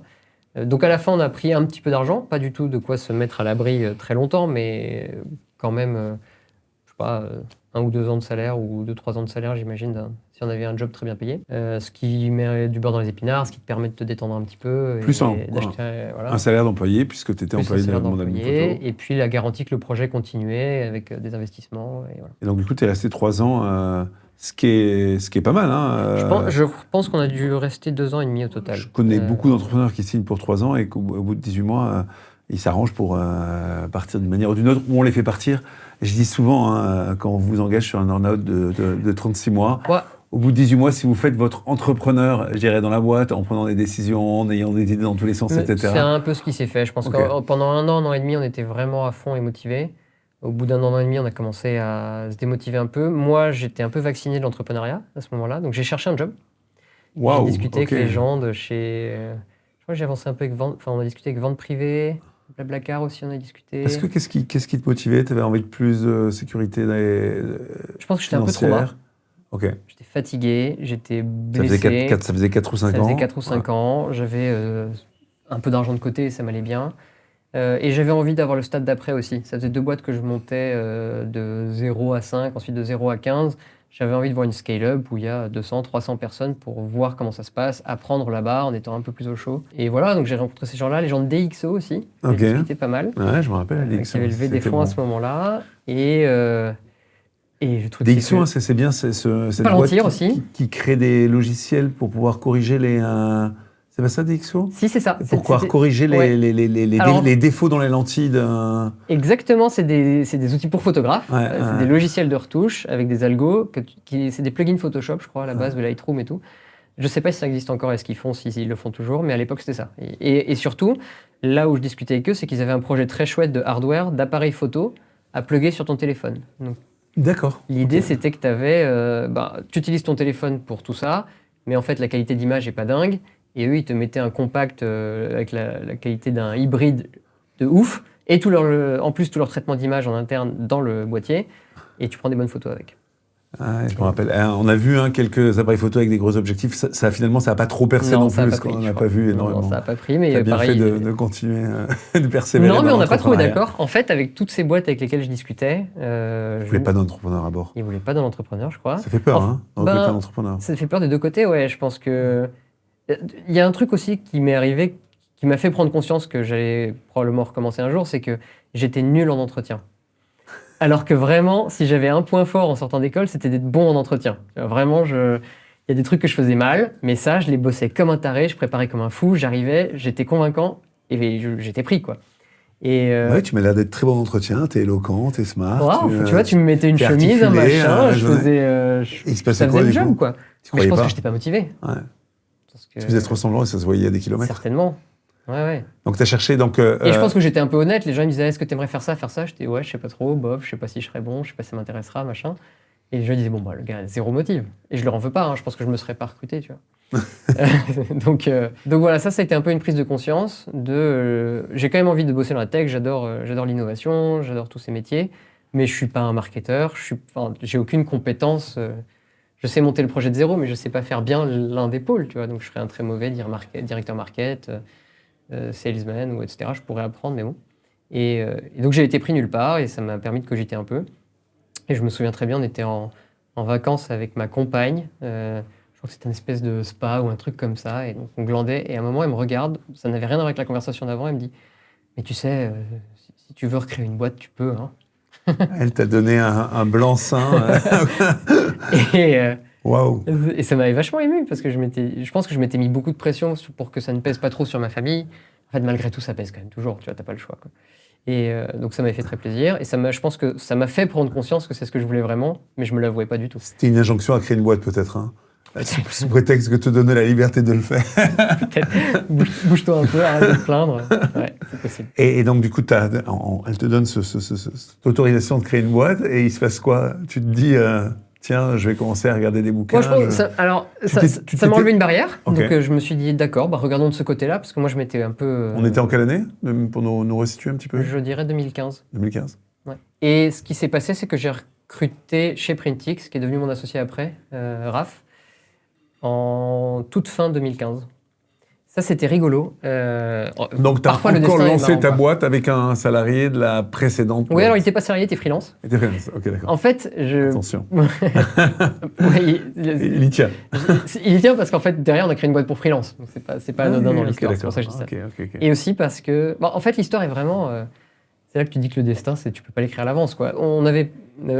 Donc à la fin, on a pris un petit peu d'argent, pas du tout de quoi se mettre à l'abri très longtemps, mais quand même, je sais pas, 1 ou 2 ans de salaire ou 2-3 ans de salaire, j'imagine, si on avait un job très bien payé. Ce qui met du beurre dans les épinards, ce qui te permet de te détendre un petit peu Plus et d'acheter, voilà. un salaire d'employé, puisque tu étais Plus un employé de salaire mon album d'employé, photo. et puis la garantie que le projet continuait avec des investissements. Et voilà. Et donc, du coup, tu es resté 3 ans, ce qui est pas mal. Hein, Je pense qu'on a dû rester 2 ans et demi au total. je connais beaucoup d'entrepreneurs qui signent pour 3 ans et qu'au bout de 18 mois, ils s'arrangent pour partir d'une manière ou d'une autre, ou on les fait partir. Et je dis souvent, hein, quand on vous engage sur un earn-out de 36 mois, Ouais. au bout de 18 mois, si vous faites votre entrepreneur, je dirais, dans la boîte, en prenant des décisions, en ayant des idées dans tous les sens, etc. C'est un peu ce qui s'est fait. Je pense Ok. que pendant 1 an et demi, on était vraiment à fond et motivés. Au bout d'1 an et demi, on a commencé à se démotiver un peu. Moi, j'étais un peu vacciné de l'entrepreneuriat à ce moment-là, donc j'ai cherché un job. Waouh, J'ai discuté ok. avec les gens de chez... je crois que j'ai avancé un peu avec vente... Enfin, on a discuté avec Vente Privée, Blablacar aussi, on a discuté. Qu'est-ce qui te motivait? Tu avais envie de plus de sécurité Je pense que j'étais un peu trop bas. financière? Ok. J'étais fatigué, j'étais blessé. Ça faisait 4 ou 5 Ça ans. faisait 4 ou 5 ans, j'avais un peu d'argent de côté et ça m'allait bien. Et j'avais envie d'avoir le stade d'après aussi. Ça faisait 2 boîtes que je montais de 0 à 5, ensuite de 0 à 15. J'avais envie de voir une scale-up où il y a 200, 300 personnes pour voir comment ça se passe, apprendre là-bas en étant un peu plus au chaud. Et voilà, donc j'ai rencontré ces gens-là, les gens de DxO aussi. Ok. J'ai discuté pas mal. Ouais, je me rappelle. Qui avaient levé des c'était fonds à bon. ce moment-là. Et le truc, DxO, c'est hein, que... c'est bien, c'est cette Palantir boîte aussi. qui crée des logiciels pour pouvoir corriger les... C'est pas ça, DxO? Si, c'est ça. Pour pouvoir corriger ouais. les défauts dans les lentilles d'un... Exactement, c'est des outils pour photographes. Ouais, C'est des logiciels de retouche avec des algos. C'est des plugins Photoshop, je crois, à la base de Lightroom et tout. Je sais pas si ça existe encore et ce qu'ils font, s'ils le font toujours, mais à l'époque, c'était ça. Et surtout, là où je discutais avec eux, c'est qu'ils avaient un projet très chouette de hardware, d'appareil photo à plugger sur ton téléphone. Donc, D'accord. l'idée, Ok. c'était que tu utilises ton téléphone pour tout ça, mais en fait, la qualité d'image est pas dingue. Et eux, ils te mettaient un compact avec la qualité d'un hybride de ouf, et en plus tout leur traitement d'image en interne dans le boîtier, et tu prends des bonnes photos avec. Ouais, je me rappelle. On a vu quelques appareils photo avec des gros objectifs. Finalement, ça n'a pas trop percé non ça a plus, pas parce qu'on pris, n'a je pas crois. vu Non, énormément. ça n'a pas pris, mais T'as bien pareil. fait de continuer, de persévérer. Non, mais dans on n'a pas trouvé l'entrepreneuriat. d'accord. En fait, avec toutes ces boîtes avec lesquelles je discutais, Vous voulez pas d'entrepreneur à bord. ils voulaient pas d'un entrepreneur, je crois. Ça fait peur, hein, de recruter un entrepreneur. Ça fait peur des deux côtés, ouais. Je pense que il y a un truc aussi qui m'est arrivé, qui m'a fait prendre conscience que j'allais probablement recommencer un jour, c'est que j'étais nul en entretien. Alors que vraiment, si j'avais un point fort en sortant d'école, c'était d'être bon en entretien. Vraiment, il y a des trucs que je faisais mal, mais ça, je les bossais comme un taré, je préparais comme un fou, j'arrivais, j'étais convaincant et j'étais pris, quoi. Et Ouais, tu m'as l'air d'être très bon en entretien, t'es éloquent, t'es smart. wow, tu vois, tu me mettais une t'es chemise, un articulé, machin, je ouais. faisais, Et il se passait ça quoi, faisait le du coup job, quoi. Tu Mais je croyais pense pas que j'étais pas motivé. Ouais. Parce que, Tu faisais trop semblant et ça se voyait à des kilomètres. certainement. Ouais. Donc t'as cherché, donc... Et je pense que j'étais un peu honnête. Les gens ils me disaient, est-ce que tu aimerais faire ça? J'étais, ouais, je sais pas trop, bof, je sais pas si je serais bon, je sais pas si ça m'intéressera, machin. Et les gens disaient, bon, bah, le gars a zéro motive. Et je leur en veux pas, hein, je pense que je me serais pas recruté, tu vois. donc voilà, ça a été un peu une prise de conscience. J'ai quand même envie de bosser dans la tech, j'adore l'innovation, j'adore tous ces métiers, mais je suis pas un marketeur, j'ai aucune compétence. Je sais monter le projet de zéro, mais je sais pas faire bien l'un des pôles, tu vois. Donc je serais un très mauvais directeur market, salesman, ou etc. Je pourrais apprendre, mais bon. Et donc j'ai été pris nulle part et ça m'a permis de cogiter un peu. Et je me souviens très bien, on était en vacances avec ma compagne. Je crois que c'était une espèce de spa ou un truc comme ça. Et donc on glandait. Et à un moment, elle me regarde. Ça n'avait rien à voir avec la conversation d'avant. Elle me dit, mais tu sais, si tu veux recréer une boîte, tu peux. Hein. Elle t'a donné un blanc-seing. Waouh. Et ça m'avait vachement ému parce que je pense que je m'étais mis beaucoup de pression pour que ça ne pèse pas trop sur ma famille. En fait, malgré tout, ça pèse quand même toujours. Tu vois, t'as pas le choix, quoi. Et donc ça m'avait fait très plaisir. Et je pense que ça m'a fait prendre conscience que c'est ce que je voulais vraiment, mais je me l'avouais pas du tout. C'était une injonction à créer une boîte peut-être, hein. Sous prétexte que te donnait la liberté de le faire. Peut-être. Bouge-toi un peu, arrête de te plaindre. Ouais, c'est possible. Et donc, du coup, elle te donne cette autorisation de créer une boîte et il se passe quoi? Tu te dis, tiens, je vais commencer à regarder des bouquins. Moi, je pense, ça m'a enlevé une barrière. Okay. Donc, je me suis dit, d'accord, regardons de ce côté-là, parce que moi, je m'étais un peu... On était en quelle année, pour nous resituer un petit peu? Je dirais 2015. 2015. Ouais. Et ce qui s'est passé, c'est que j'ai recruté chez Printix, qui est devenu mon associé après, Raph, en toute fin 2015. Ça, c'était rigolo. Donc, tu as encore lancé ta boîte avec un salarié de la précédente boîte. Oui, alors il n'était pas salarié, il était freelance. Il était freelance, ok, d'accord. En fait, Attention. Ouais, il y tient. Il y tient parce qu'en fait, derrière, on a créé une boîte pour freelance. Donc, c'est pas anodin dans l'histoire, c'est pour ça que je dis ça. Okay. Et aussi parce que... en fait, l'histoire est vraiment... c'est là que tu dis que le destin, tu peux pas l'écrire à l'avance, quoi. On avait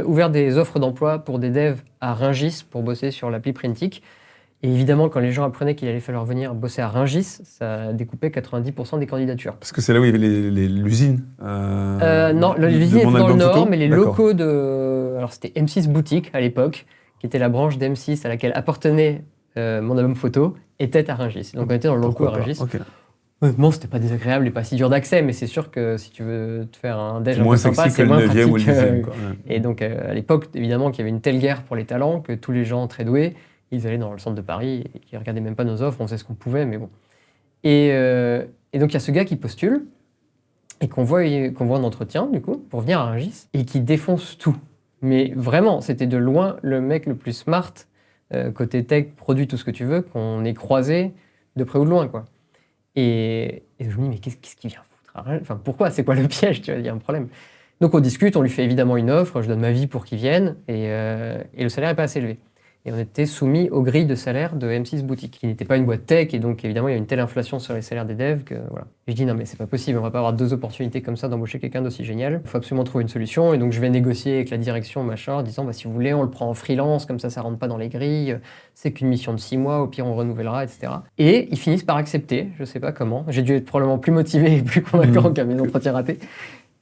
ouvert des offres d'emploi pour des devs à Rungis pour bosser sur l'appli Printic. Et évidemment, quand les gens apprenaient qu'il allait falloir venir bosser à Rungis, ça découpait 90% des candidatures. Parce que c'est là où il y avait l'usine non, l'usine était dans le nord, mais les locaux de... Alors, c'était M6 Boutique, à l'époque, qui était la branche d'M6 à laquelle appartenait mon album photo, était à Rungis. Donc, on était dans le locaux à Rungis. Okay. Honnêtement, c'était pas désagréable et pas si dur d'accès, mais c'est sûr que si tu veux te faire un déj un peu sympa, c'est moins pratique. Ou le 10e, quoi. Et donc, à l'époque, évidemment, qu'il y avait une telle guerre pour les talents que tous les gens très doués, ils allaient dans le centre de Paris et ils regardaient même pas nos offres, on faisait ce qu'on pouvait, mais bon. Et donc, il y a ce gars qui postule et qu'on voit en entretien, du coup, pour venir à Rungis, et qui défonce tout. Mais vraiment, c'était de loin le mec le plus smart, côté tech, produit, tout ce que tu veux, qu'on ait croisé de près ou de loin, quoi. Et je me dis, mais qu'est-ce qu'il vient foutre? Enfin, pourquoi? C'est quoi le piège? Tu vois, il y a un problème. Donc, on discute, on lui fait évidemment une offre, je donne ma vie pour qu'il vienne, et le salaire n'est pas assez élevé. Et on était soumis aux grilles de salaire de M6 Boutique, qui n'était pas une boîte tech, et donc évidemment il y a une telle inflation sur les salaires des devs que voilà. Et je dis non mais c'est pas possible, on va pas avoir 2 opportunités comme ça d'embaucher quelqu'un d'aussi génial. Il faut absolument trouver une solution, et donc je vais négocier avec la direction machin, en disant si vous voulez on le prend en freelance, comme ça rentre pas dans les grilles, c'est qu'une mission de 6 mois, au pire on renouvellera, etc. Et ils finissent par accepter, je sais pas comment, j'ai dû être probablement plus motivé et plus convaincant qu'à mes entretiens ratés.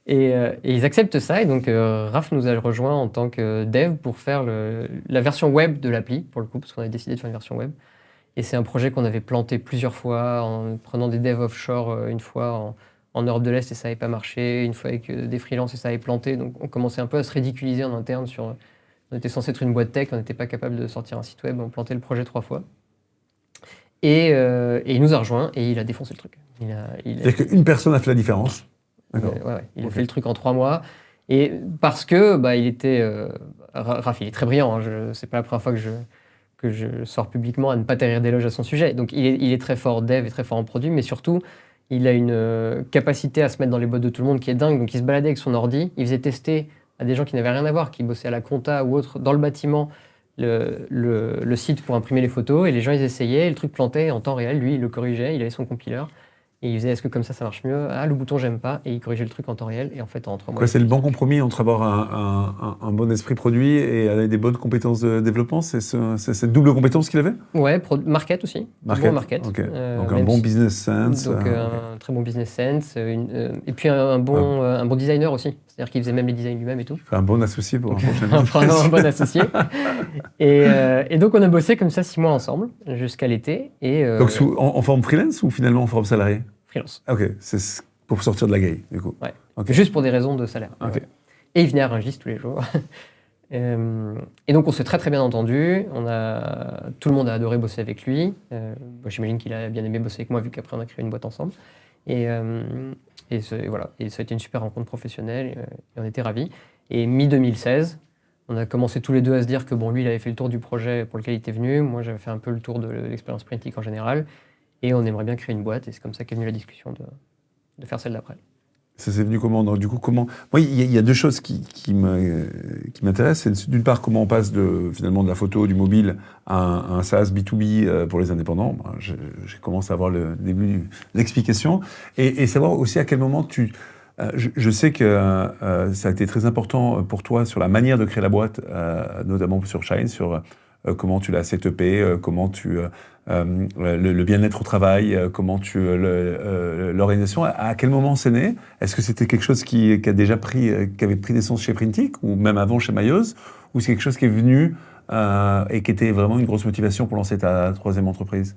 Et ils acceptent ça, et donc Raph nous a rejoint en tant que dev pour faire la version web de l'appli, pour le coup, parce qu'on avait décidé de faire une version web. Et c'est un projet qu'on avait planté plusieurs fois, en prenant des devs offshore une fois en Europe de l'Est, et ça n'avait pas marché, une fois avec des freelances, et ça avait planté. Donc on commençait un peu à se ridiculiser en interne sur... On était censé être une boîte tech, on n'était pas capable de sortir un site web, on plantait le projet 3 fois. Et il nous a rejoint, et il a défoncé le truc. C'est-à-dire qu'une personne a fait la différence. Ouais. Il a fait le truc en 3 mois. Et parce que il était... Raph, il est très brillant. Hein, c'est pas la première fois que je sors publiquement à ne pas taire d'éloges à son sujet. Donc il est très fort dev et très fort en produit, mais surtout, il a une capacité à se mettre dans les bottes de tout le monde qui est dingue. Donc il se baladait avec son ordi, il faisait tester à des gens qui n'avaient rien à voir, qui bossaient à la compta ou autre, dans le bâtiment, le site pour imprimer les photos, et les gens ils essayaient, et le truc plantait en temps réel, lui il le corrigeait, il avait son compiler. Et il faisait, est-ce que comme ça marche mieux? Ah, le bouton, j'aime pas. Et il corrigeait le truc en temps réel. Et en fait, en 3 mois... C'est le bon compromis entre avoir un bon esprit produit et des bonnes compétences de développement? C'est cette double compétence qu'il avait? Ouais, market aussi. Market, bon market. Okay. Donc un bon business sense. Donc un très bon business sense. Et puis un bon designer aussi. C'est-à-dire qu'il faisait même les designs lui-même et tout. Un bon associé pour un prochain un bon associé. Et donc on a bossé comme ça 6 mois ensemble, jusqu'à l'été. Donc en forme freelance ou finalement en forme salariée? Freelance. Ok, c'est pour sortir de la grille, du coup. Ouais. Okay. Juste pour des raisons de salaire. Okay. Ouais. Et il venait à Rungis tous les jours. Et donc on s'est très très bien entendu. Tout le monde a adoré bosser avec lui. J'imagine qu'il a bien aimé bosser avec moi, vu qu'après on a créé une boîte ensemble. Et voilà. Et ça a été une super rencontre professionnelle, et on était ravis. Et mi-2016, on a commencé tous les deux à se dire que lui, il avait fait le tour du projet pour lequel il était venu. Moi, j'avais fait un peu le tour de l'expérience Printic en général. Et on aimerait bien créer une boîte, et c'est comme ça qu'est venue la discussion de faire celle d'après. Ça s'est venu comment? Donc, du coup, comment... Moi, il y a 2 choses qui m'intéressent. C'est d'une part comment on passe finalement de la photo, du mobile, à un SaaS B2B pour les indépendants. J'ai commencé à avoir le début de l'explication. Et savoir aussi à quel moment je sais que ça a été très important pour toi sur la manière de créer la boîte, notamment sur Shine, sur comment tu l'as setupé, comment le bien-être au travail, l'organisation. À quel moment c'est né? Est-ce que c'était quelque chose qui avait pris naissance chez Printic ou même avant chez Mailleuse, ou c'est quelque chose qui est venu et qui était vraiment une grosse motivation pour lancer ta troisième entreprise?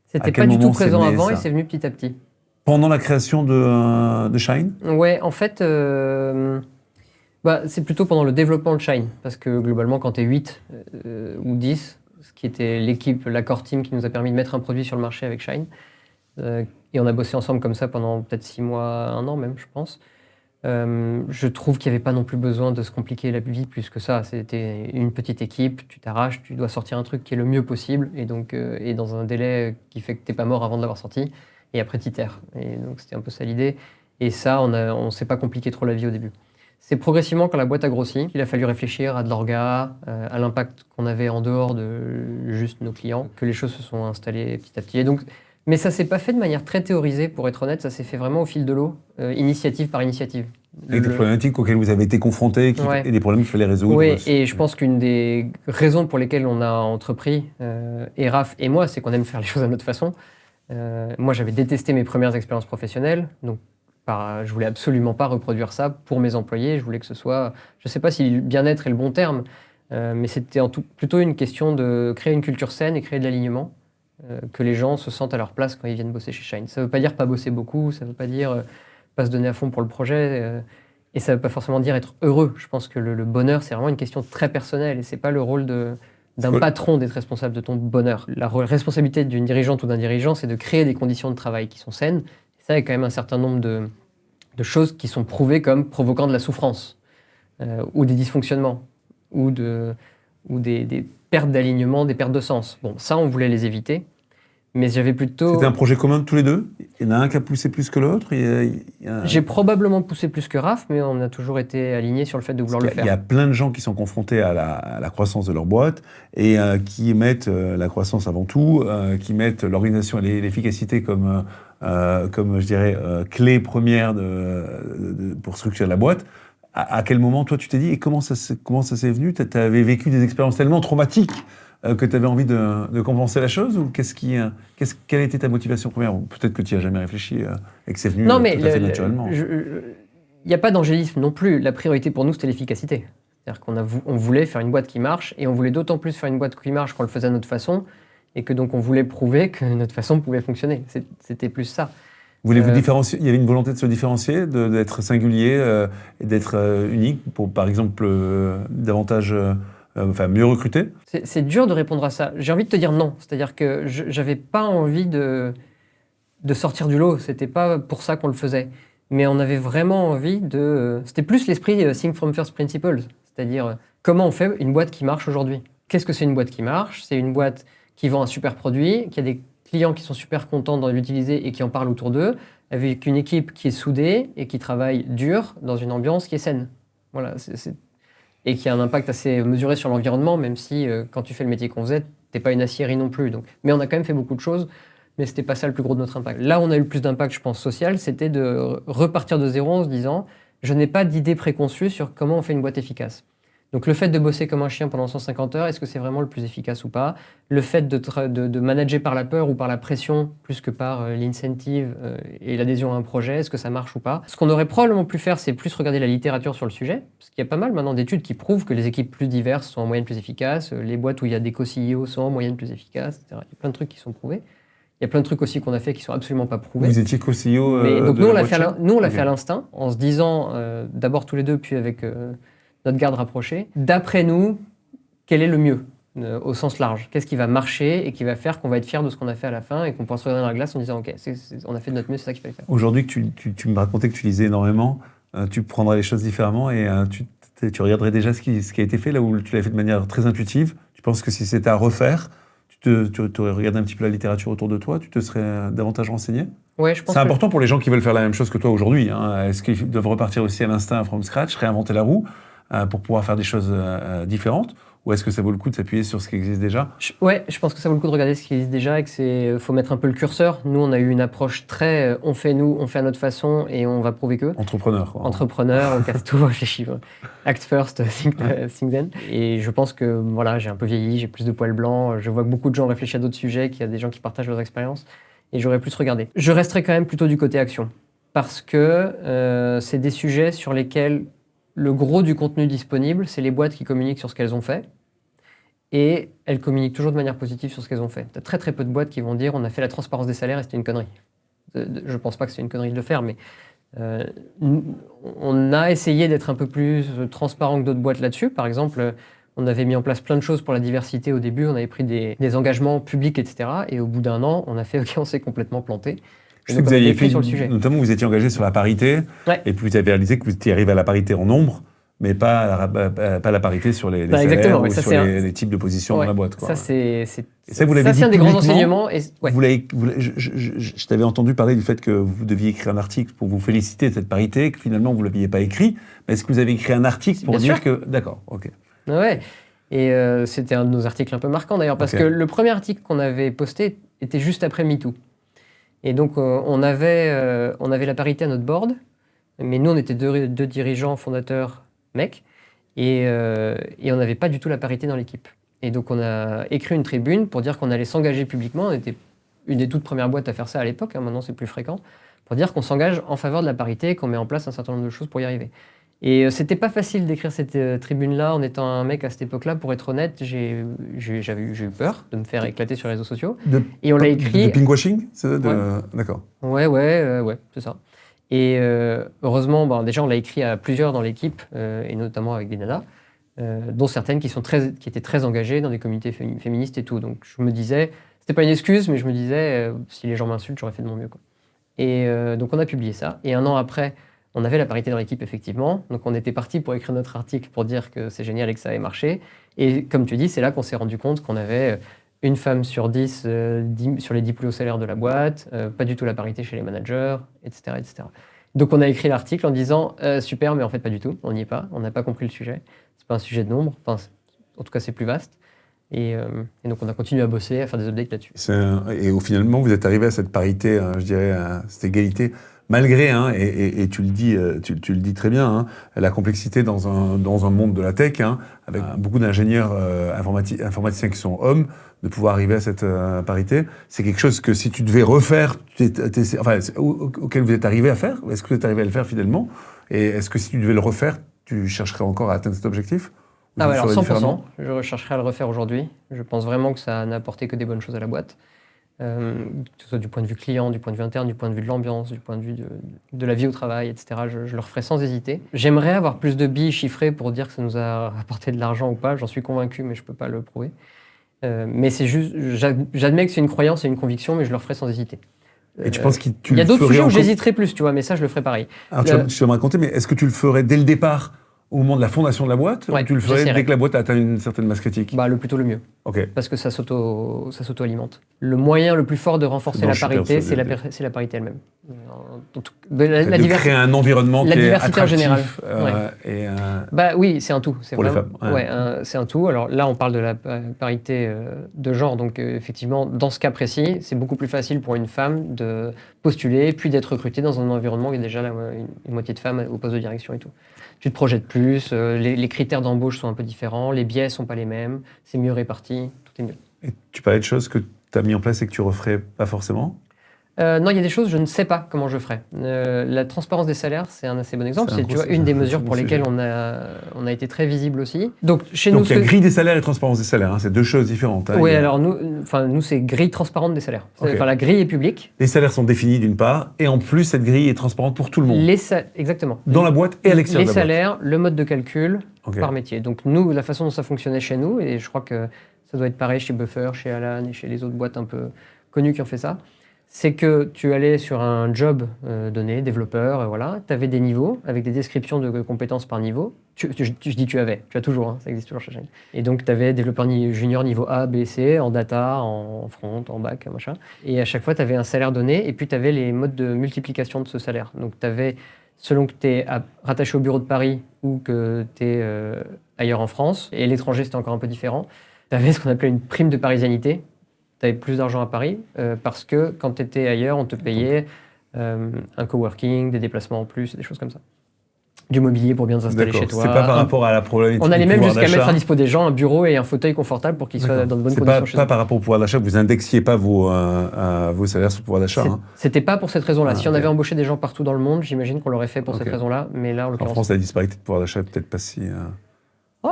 C'était pas du tout présent avant et c'est venu petit à petit. Pendant la création de Shine? Ouais, en fait, c'est plutôt pendant le développement de Shine. Parce que globalement, quand tu es 8 ou 10, ce qui était l'équipe, la core team qui nous a permis de mettre un produit sur le marché avec Shine, et on a bossé ensemble comme ça pendant peut-être 6 mois, 1 an même, je pense. Je trouve qu'il n'y avait pas non plus besoin de se compliquer la vie plus que ça. C'était une petite équipe, tu t'arraches, tu dois sortir un truc qui est le mieux possible, et donc et dans un délai qui fait que tu n'es pas mort avant de l'avoir sorti. Et après, t'itères. Et donc, c'était un peu ça l'idée. Et ça, on s'est pas compliqué trop la vie au début. C'est progressivement, quand la boîte a grossi, qu'il a fallu réfléchir à de l'orga, à l'impact qu'on avait en dehors de juste nos clients, que les choses se sont installées petit à petit. Et donc, mais ça s'est pas fait de manière très théorisée, pour être honnête. Ça s'est fait vraiment au fil de l'eau, initiative par initiative. Avec des problématiques auxquelles vous avez été confrontés et des problèmes qu'il fallait résoudre. Oui, et je pense qu'une des raisons pour lesquelles on a entrepris, et Raph et moi, c'est qu'on aime faire les choses à notre façon. Moi, j'avais détesté mes premières expériences professionnelles, donc je voulais absolument pas reproduire ça pour mes employés. Je voulais que ce soit, je sais pas si le bien-être est le bon terme, mais c'était plutôt une question de créer une culture saine et créer de l'alignement, que les gens se sentent à leur place quand ils viennent bosser chez Shine. Ça veut pas dire pas bosser beaucoup, ça veut pas dire pas se donner à fond pour le projet, et ça veut pas forcément dire être heureux. Je pense que le bonheur, c'est vraiment une question très personnelle, et c'est pas le rôle d'un patron d'être responsable de ton bonheur. La responsabilité d'une dirigeante ou d'un dirigeant, c'est de créer des conditions de travail qui sont saines. Et ça, il y a quand même un certain nombre de choses qui sont prouvées comme provoquant de la souffrance, ou des dysfonctionnements, ou des pertes d'alignement, des pertes de sens. Bon, ça, on voulait les éviter. Mais j'avais plutôt... C'était un projet commun de tous les deux? Il y en a un qui a poussé plus que l'autre? J'ai probablement poussé plus que Raph, mais on a toujours été alignés sur le fait de vouloir le faire. Il y a plein de gens qui sont confrontés à la croissance de leur boîte et qui mettent la croissance avant tout, qui mettent l'organisation et l'efficacité comme je dirais, clé première pour structurer la boîte. À quel moment, toi, tu t'es dit, et comment ça s'est venu? Tu avais vécu des expériences tellement traumatiques que tu avais envie de compenser la chose, ou quelle était ta motivation première? Peut-être que tu n'y as jamais réfléchi et que c'est venu tout à fait naturellement. Il n'y a pas d'angélisme non plus. La priorité pour nous, c'était l'efficacité. C'est-à-dire qu'on voulait faire une boîte qui marche, et on voulait d'autant plus faire une boîte qui marche quand on le faisait à notre façon, et que donc on voulait prouver que notre façon pouvait fonctionner. C'était plus ça. Voulez-vous différencier? Il y avait une volonté de se différencier, d'être singulier et d'être unique pour, par exemple, davantage... mieux recruter? C'est dur de répondre à ça. J'ai envie de te dire non. C'est-à-dire que j'avais pas envie de sortir du lot. C'était pas pour ça qu'on le faisait. Mais on avait vraiment envie de... C'était plus l'esprit Think from First Principles. C'est-à-dire, comment on fait une boîte qui marche aujourd'hui? Qu'est-ce que c'est une boîte qui marche? C'est une boîte qui vend un super produit, qui a des clients qui sont super contents de l'utiliser et qui en parlent autour d'eux, avec une équipe qui est soudée et qui travaille dur dans une ambiance qui est saine. Voilà, et qui a un impact assez mesuré sur l'environnement, même si quand tu fais le métier qu'on faisait, t'es pas une aciérie non plus. Donc. Mais on a quand même fait beaucoup de choses, mais c'était pas ça le plus gros de notre impact. Là où on a eu le plus d'impact, je pense, social, c'était de repartir de zéro en se disant « je n'ai pas d'idée préconçue sur comment on fait une boîte efficace ». Donc le fait de bosser comme un chien pendant 150 heures, est-ce que c'est vraiment le plus efficace ou pas? Le fait de manager par la peur ou par la pression, plus que par l'incentive et l'adhésion à un projet, est-ce que ça marche ou pas? Ce qu'on aurait probablement pu faire, c'est plus regarder la littérature sur le sujet, parce qu'il y a pas mal maintenant d'études qui prouvent que les équipes plus diverses sont en moyenne plus efficaces, les boîtes où il y a des co-CEO sont en moyenne plus efficaces, etc. Il y a plein de trucs qui sont prouvés. Il y a plein de trucs aussi qu'on a fait qui sont absolument pas prouvés. Vous étiez co-CEO donc nous, on l'a fait à l'instinct, en se disant, d'abord tous les deux, puis avec... notre garde rapprochée. D'après nous, quel est le mieux, au sens large? Qu'est-ce qui va marcher et qui va faire qu'on va être fier de ce qu'on a fait à la fin et qu'on pourra se regarder dans la glace en disant « Ok, on a fait de notre mieux, c'est ça qu'il fallait faire ». Aujourd'hui, tu me racontais que tu lisais énormément, tu prendrais les choses différemment et tu regarderais déjà ce qui a été fait, là où tu l'as fait de manière très intuitive. Tu penses que si c'était à refaire, tu aurais regardé un petit peu la littérature autour de toi, tu te serais davantage renseigné? Ouais, je pense c'est important pour les gens qui veulent faire la même chose que toi aujourd'hui. Est-ce qu'ils doivent repartir aussi à l'instinct, from scratch, réinventer la roue pour pouvoir faire des choses différentes? Ou est-ce que ça vaut le coup de s'appuyer sur ce qui existe déjà? Ouais, je pense que ça vaut le coup de regarder ce qui existe déjà et que faut mettre un peu le curseur. Nous, on a eu une approche très on fait à notre façon et on va prouver que. Entrepreneur, quoi. Entrepreneur, on casse tout, on réfléchit. Act first, think then. Et je pense que voilà, j'ai un peu vieilli, j'ai plus de poils blancs, je vois que beaucoup de gens réfléchissent à d'autres sujets, qu'il y a des gens qui partagent leurs expériences et j'aurais plus regardé. Je resterai quand même plutôt du côté action parce que c'est des sujets sur lesquels le gros du contenu disponible, c'est les boîtes qui communiquent sur ce qu'elles ont fait. Et elles communiquent toujours de manière positive sur ce qu'elles ont fait. Tu as très très peu de boîtes qui vont dire on a fait la transparence des salaires et c'était une connerie. Je ne pense pas que c'est une connerie de le faire, mais on a essayé d'être un peu plus transparent que d'autres boîtes là-dessus. Par exemple, on avait mis en place plein de choses pour la diversité au début, on avait pris des engagements publics, etc. Et au bout d'un an, on a fait OK, on s'est complètement planté. Je sais que vous aviez fait, notamment vous étiez engagé sur la parité, et puis vous avez réalisé que vous étiez arrivé à la parité en nombre, mais pas la parité sur les salaires ou sur les types de positions dans la boîte. Quoi. Ça, c'est un des grands enseignements. Et, je t'avais entendu parler du fait que vous deviez écrire un article pour vous féliciter de cette parité, que finalement vous ne l'aviez pas écrit. Mais est-ce que vous avez écrit un article pour dire que... D'accord, ok. Ouais, et c'était un de nos articles un peu marquants d'ailleurs, parce que le premier article qu'on avait posté était juste après MeToo. Et donc on avait la parité à notre board, mais nous on était deux dirigeants fondateurs mecs, et on n'avait pas du tout la parité dans l'équipe. Et donc on a écrit une tribune pour dire qu'on allait s'engager publiquement. On était une des toutes premières boîtes à faire ça à l'époque, maintenant c'est plus fréquent, pour dire qu'on s'engage en faveur de la parité et qu'on met en place un certain nombre de choses pour y arriver. Et c'était pas facile d'écrire cette tribune-là en étant un mec à cette époque-là, pour être honnête, j'ai eu peur de me faire éclater sur les réseaux sociaux. Et on l'a écrit... De pinkwashing, D'accord. Ouais, c'est ça. Et heureusement, déjà on l'a écrit à plusieurs dans l'équipe, et notamment avec des nanas, dont certaines qui étaient très engagées dans des communautés féministes et tout. Donc je me disais, c'était pas une excuse, mais je me disais, si les gens m'insultent, j'aurais fait de mon mieux, quoi. Et donc on a publié ça. Et un an après, on avait la parité dans l'équipe, effectivement. Donc on était parti pour écrire notre article pour dire que c'est génial et que ça avait marché. Et comme tu dis, c'est là qu'on s'est rendu compte qu'on avait une femme sur 10 sur les 10 plus hauts salaires de la boîte, pas du tout la parité chez les managers, etc. etc. Donc on a écrit l'article en disant super, mais en fait pas du tout, on n'y est pas, on n'a pas compris le sujet. C'est pas un sujet de nombre, enfin, en tout cas c'est plus vaste. Et donc on a continué à bosser, à faire des updates là-dessus. Et finalement, vous êtes arrivé à cette parité, je dirais, à cette égalité, malgré, et tu le dis très bien, la complexité dans un monde de la tech, avec beaucoup d'ingénieurs informaticiens qui sont hommes, de pouvoir arriver à cette parité. C'est quelque chose que si tu devais refaire, auquel vous êtes arrivé à faire, est-ce que vous êtes arrivé à le faire fidèlement? Et est-ce que si tu devais le refaire, tu chercherais encore à atteindre cet objectif? Ah ouais, alors 100%, je rechercherais à le refaire aujourd'hui. Je pense vraiment que ça n'a apporté que des bonnes choses à la boîte. Que ce soit du point de vue client, du point de vue interne, du point de vue de l'ambiance, du point de vue de la vie au travail, etc. Je le referai sans hésiter. J'aimerais avoir plus de billes chiffrées pour dire que ça nous a apporté de l'argent ou pas. J'en suis convaincu, mais je ne peux pas le prouver. Mais c'est juste, j'admets que c'est une croyance et une conviction, mais je le referai sans hésiter. Et tu penses qu'il y a d'autres sujets où j'hésiterais plus, tu vois, mais ça, je le ferai pareil. Alors, tu vas me raconter, mais est-ce que tu le ferais dès le départ, au moment de la fondation de la boîte, ou tu le ferais dès que la boîte a atteint une certaine masse critique? Le plutôt le mieux. Okay. Parce que ça s'auto-alimente. Le moyen le plus fort de renforcer la parité, c'est la parité elle-même. De créer un environnement qui est attractif. En général. Oui, c'est un tout. Pour les femmes. C'est un tout. Alors là, on parle de la parité de genre. Donc effectivement, dans ce cas précis, c'est beaucoup plus facile pour une femme de postuler, puis d'être recrutée dans un environnement où il y a déjà une moitié de femmes au poste de direction et tout. Tu te projettes plus, les critères d'embauche sont un peu différents, les biais sont pas les mêmes, c'est mieux réparti, tout est mieux. Et tu parlais de choses que tu as mis en place et que tu referais pas forcément? Non, il y a des choses, je ne sais pas comment je ferai. La transparence des salaires, c'est un assez bon exemple. C'est une des mesures pour lesquelles on a été très visible aussi. Donc, chez nous, il y a grille des salaires et transparence des salaires, c'est deux choses différentes. Oui, alors nous, c'est grille transparente des salaires. Okay. La grille est publique. Les salaires sont définis d'une part, et en plus, cette grille est transparente pour tout le monde. Exactement. Dans la boîte et à l'extérieur de la boîte. Les salaires, le mode de calcul par métier. Donc nous, la façon dont ça fonctionnait chez nous, et je crois que ça doit être pareil chez Buffer, chez Alan et chez les autres boîtes un peu connues qui ont fait ça, c'est que tu allais sur un job donné, développeur, voilà, tu avais des niveaux avec des descriptions de compétences par niveau. Je dis tu as toujours, hein, ça existe toujours chez Shine. Et donc tu avais développeur junior niveau A, B, C, en data, en front, en back, machin. Et à chaque fois, tu avais un salaire donné et puis tu avais les modes de multiplication de ce salaire. Donc tu avais, selon que tu es rattaché au bureau de Paris ou que tu es ailleurs en France, et l'étranger c'était encore un peu différent, tu avais ce qu'on appelait une prime de parisianité. Tu avais plus d'argent à Paris parce que quand tu étais ailleurs, on te payait un coworking, des déplacements en plus, des choses comme ça. Du mobilier pour bien s'installer chez toi. C'est pas par rapport à la problématique. On allait même jusqu'à d'achat. mettre à dispo des gens un bureau et un fauteuil confortable pour qu'ils soient dans de bonnes conditions chez eux. C'est pas par rapport au pouvoir d'achat, vous indexiez pas vos salaires sur le pouvoir d'achat. C'était pas pour cette raison-là. Si on ok. avait embauché des gens partout dans le monde, j'imagine qu'on l'aurait fait pour cette raison-là. Mais là, en En l'occurrence. France, la disparité de pouvoir d'achat est peut-être pas si.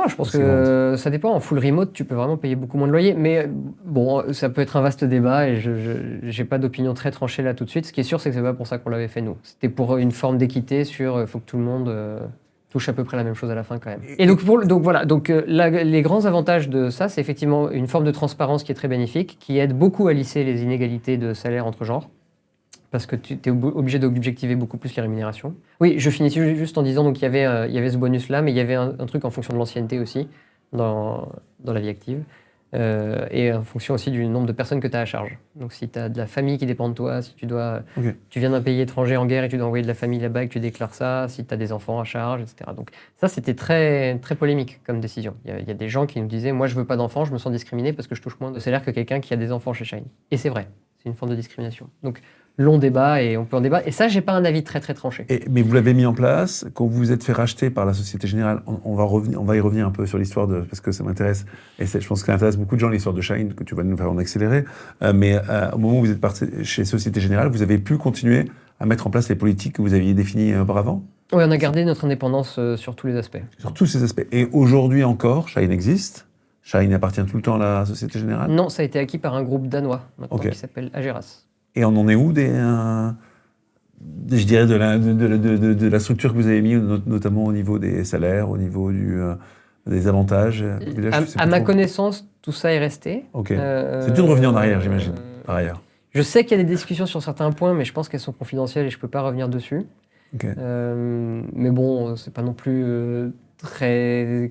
Je pense que ça dépend. En full remote, tu peux vraiment payer beaucoup moins de loyer. Mais bon, ça peut être un vaste débat et je n'ai pas d'opinion très tranchée là tout de suite. Ce qui est sûr, c'est que c'est pas pour ça qu'on l'avait fait nous. C'était pour une forme d'équité sur il faut que tout le monde touche à peu près la même chose à la fin quand même. Et donc voilà. Donc les grands avantages de ça, c'est effectivement une forme de transparence qui est très bénéfique, qui aide beaucoup à lisser les inégalités de salaire entre genres. Parce que tu es obligé d'objectiver beaucoup plus les rémunérations. Oui, je finis juste en disant donc il y avait ce bonus-là, mais il y avait un truc en fonction de l'ancienneté aussi dans la vie active, et en fonction aussi du nombre de personnes que tu as à charge. Donc si tu as de la famille qui dépend de toi, si tu viens d'un pays étranger en guerre et tu dois envoyer de la famille là-bas et que tu déclares ça, si tu as des enfants à charge, etc. Donc ça, c'était très, très polémique comme décision. Il y a des gens qui nous disaient « Moi, je veux pas d'enfants, je me sens discriminé parce que je touche moins de salaire que quelqu'un qui a des enfants chez Shine. » Et c'est vrai, c'est une forme de discrimination. Donc, long débat et on peut en débattre. Et ça, j'ai pas un avis très très tranché. Mais vous l'avez mis en place quand vous vous êtes fait racheter par la Société Générale. On va y revenir un peu sur l'histoire parce que ça m'intéresse et je pense que ça intéresse beaucoup de gens l'histoire de Shine que tu vas nous faire en accéléré. Mais au moment où vous êtes parti chez Société Générale, vous avez pu continuer à mettre en place les politiques que vous aviez définies auparavant. Oui, on a gardé notre indépendance sur tous les aspects. Sur tous ces aspects. Et aujourd'hui encore, Shine existe. Shine appartient tout le temps à la Société Générale. Non, ça a été acquis par un groupe danois maintenant qui s'appelle Ageras. Et on en est où je dirais de la structure que vous avez mis, notamment au niveau des salaires, au niveau des avantages à ma connaissance, tout ça est resté. C'est dur de revenir en arrière, j'imagine, par ailleurs. Je sais qu'il y a des discussions sur certains points, mais je pense qu'elles sont confidentielles et je ne peux pas revenir dessus. Mais bon, c'est pas non plus très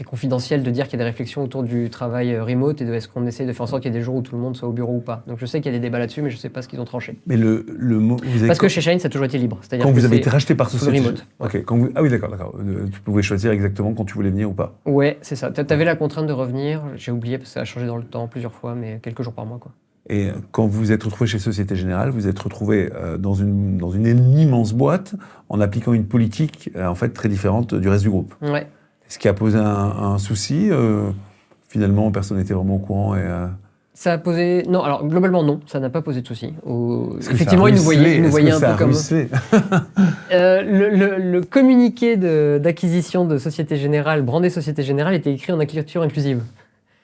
confidentiel de dire qu'il y a des réflexions autour du travail remote et de est-ce qu'on essaie de faire en sorte qu'il y ait des jours où tout le monde soit au bureau ou pas. Donc je sais qu'il y a des débats là-dessus, mais je ne sais pas ce qu'ils ont tranché. Mais le mot... Parce que chez Shine, ça a toujours été libre. Quand vous avez été racheté par Société remote. Ah oui, d'accord. Tu pouvais choisir exactement quand tu voulais venir ou pas. Ouais, c'est ça. Tu avais la contrainte de revenir. J'ai oublié parce que ça a changé dans le temps plusieurs fois, mais quelques jours par mois, quoi. Et quand vous vous êtes retrouvé chez Société Générale, vous êtes retrouvé dans une immense boîte en appliquant une politique en fait très différente du reste du groupe. Ouais. Ce qui a posé un souci. Finalement, personne n'était vraiment au courant. Ça a posé... Non, alors globalement, non. Ça n'a pas posé de souci. Effectivement, ils nous voyaient un peu comme... le communiqué d'acquisition de Société Générale, brandé Société Générale, était écrit en écriture inclusive.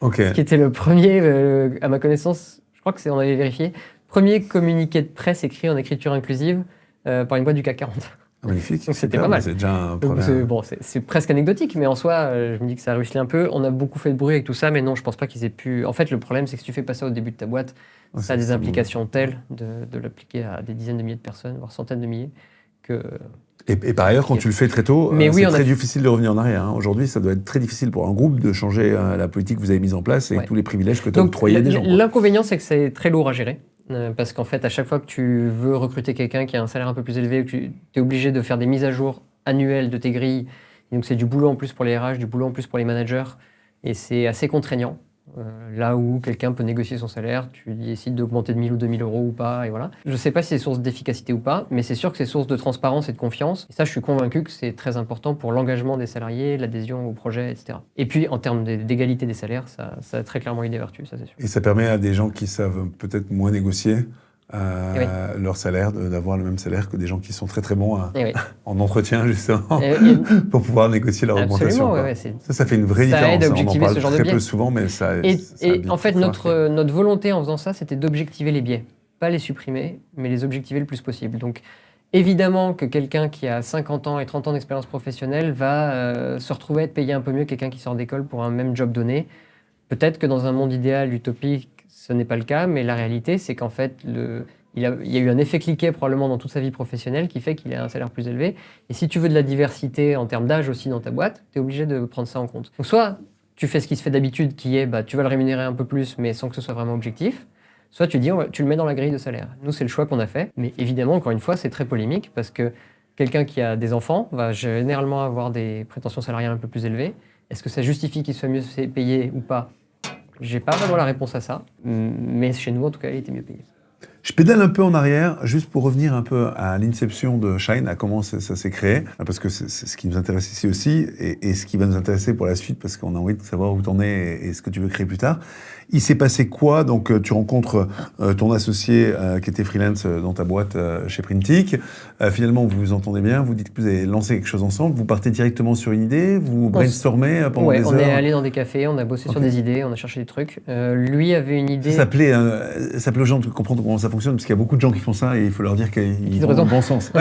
Ce qui était le premier, à ma connaissance, je crois on avait vérifié, premier communiqué de presse écrit en écriture inclusive par une boîte du CAC 40. Magnifique. Donc c'était pas mal. C'est déjà un problème. C'est presque anecdotique, mais en soi, je me dis que ça a ruisselé un peu. On a beaucoup fait de bruit avec tout ça, mais non, je pense pas qu'ils aient pu... En fait, le problème, c'est que si tu fais pas ça au début de ta boîte, ça a des implications telles de l'appliquer à des dizaines de milliers de personnes, voire centaines de milliers, que... Et par ailleurs, quand tu le fais très tôt, c'est très difficile de revenir en arrière. Hein. Aujourd'hui, ça doit être très difficile pour un groupe de changer la politique que vous avez mise en place et tous les privilèges que tu as octroyés à des gens. L'inconvénient, c'est que c'est très lourd à gérer. Parce qu'en fait, à chaque fois que tu veux recruter quelqu'un qui a un salaire un peu plus élevé, tu es obligé de faire des mises à jour annuelles de tes grilles. Et donc, c'est du boulot en plus pour les RH, du boulot en plus pour les managers. Et c'est assez contraignant. Là où quelqu'un peut négocier son salaire, tu décides d'augmenter de 1000 ou 2000 euros ou pas, et voilà. Je ne sais pas si c'est source d'efficacité ou pas, mais c'est sûr que c'est source de transparence et de confiance. Et ça, je suis convaincu que c'est très important pour l'engagement des salariés, l'adhésion au projet, etc. Et puis, en termes d'égalité des salaires, ça a très clairement eu des vertus, ça c'est sûr. Et ça permet à des gens qui savent peut-être moins négocier leur salaire, d'avoir le même salaire que des gens qui sont très très bons en entretien, justement, pour pouvoir négocier leur augmentation. Ça fait une vraie différence. Ça aide à objectiver ce genre de biais. On en parle très peu souvent, mais ça et en fait, notre volonté en faisant ça, c'était d'objectiver les biais. Pas les supprimer, mais les objectiver le plus possible. Donc, évidemment que quelqu'un qui a 50 ans et 30 ans d'expérience professionnelle va se retrouver à être payé un peu mieux que quelqu'un qui sort d'école pour un même job donné. Peut-être que dans un monde idéal, utopique, ce n'est pas le cas, mais la réalité, c'est qu'en fait, il y a eu un effet cliquet probablement dans toute sa vie professionnelle qui fait qu'il a un salaire plus élevé. Et si tu veux de la diversité en termes d'âge aussi dans ta boîte, tu es obligé de prendre ça en compte. Donc soit tu fais ce qui se fait d'habitude, qui est tu vas le rémunérer un peu plus, mais sans que ce soit vraiment objectif. Soit tu dis, tu le mets dans la grille de salaire. Nous, c'est le choix qu'on a fait. Mais évidemment, encore une fois, c'est très polémique parce que quelqu'un qui a des enfants va généralement avoir des prétentions salariales un peu plus élevées. Est-ce que ça justifie qu'il soit mieux payé ou pas? J'ai pas vraiment la réponse à ça. Mais chez nous, en tout cas, il était mieux payé. Je pédale un peu en arrière, juste pour revenir un peu à l'inception de Shine, à comment ça s'est créé, parce que c'est ce qui nous intéresse ici aussi, et ce qui va nous intéresser pour la suite, parce qu'on a envie de savoir où t'en es et ce que tu veux créer plus tard. Il s'est passé quoi? Donc, tu rencontres ton associé qui était freelance dans ta boîte chez Printic. Finalement, vous vous entendez bien, vous dites que vous avez lancé quelque chose ensemble, vous partez directement sur une idée, vous brainstormez pendant des heures. On est allé dans des cafés, on a bossé sur des idées, on a cherché des trucs. Lui avait une idée... Ça s'appelait aux gens de comprendre comment ça fonctionne, parce qu'il y a beaucoup de gens qui font ça et il faut leur dire qu'ils vont dans le bon sens.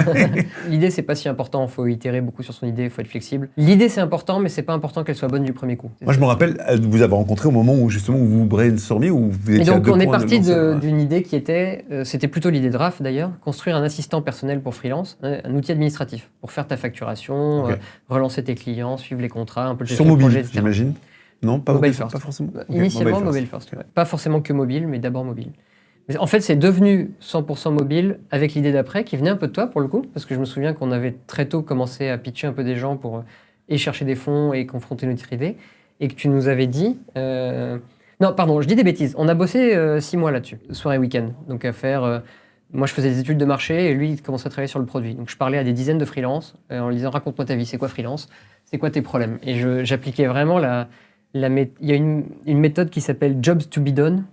L'idée, c'est pas si important, il faut itérer beaucoup sur son idée, il faut être flexible. L'idée, c'est important, mais c'est pas important qu'elle soit bonne du premier coup. Moi, je me rappelle vous avoir rencontré au moment où justement vous brainstormiez, où vous étiez et donc, à on est parti d'une idée qui était, c'était plutôt l'idée de Raph d'ailleurs, construire un assistant personnel pour freelance, un outil administratif pour faire ta facturation, relancer tes clients, suivre les contrats, un peu de sur mobile, j'imagine. Non, pas mobile first. Pas forcément. Initialement mobile first. Ouais. Pas forcément que mobile, mais d'abord mobile. Mais en fait, c'est devenu 100% mobile avec l'idée d'après, qui venait un peu de toi pour le coup, parce que je me souviens qu'on avait très tôt commencé à pitcher un peu des gens pour et chercher des fonds et confronter notre idée, et que tu nous avais dit... Non, pardon, je dis des bêtises. On a bossé 6 mois là-dessus, soirée week-end. Donc à faire... moi, je faisais des études de marché et lui, il commençait à travailler sur le produit. Donc je parlais à des dizaines de freelances en lui disant « Raconte-moi ta vie, c'est quoi freelance? C'est quoi tes problèmes ?» Et j'appliquais vraiment il y a une méthode qui s'appelle Jobs to be done,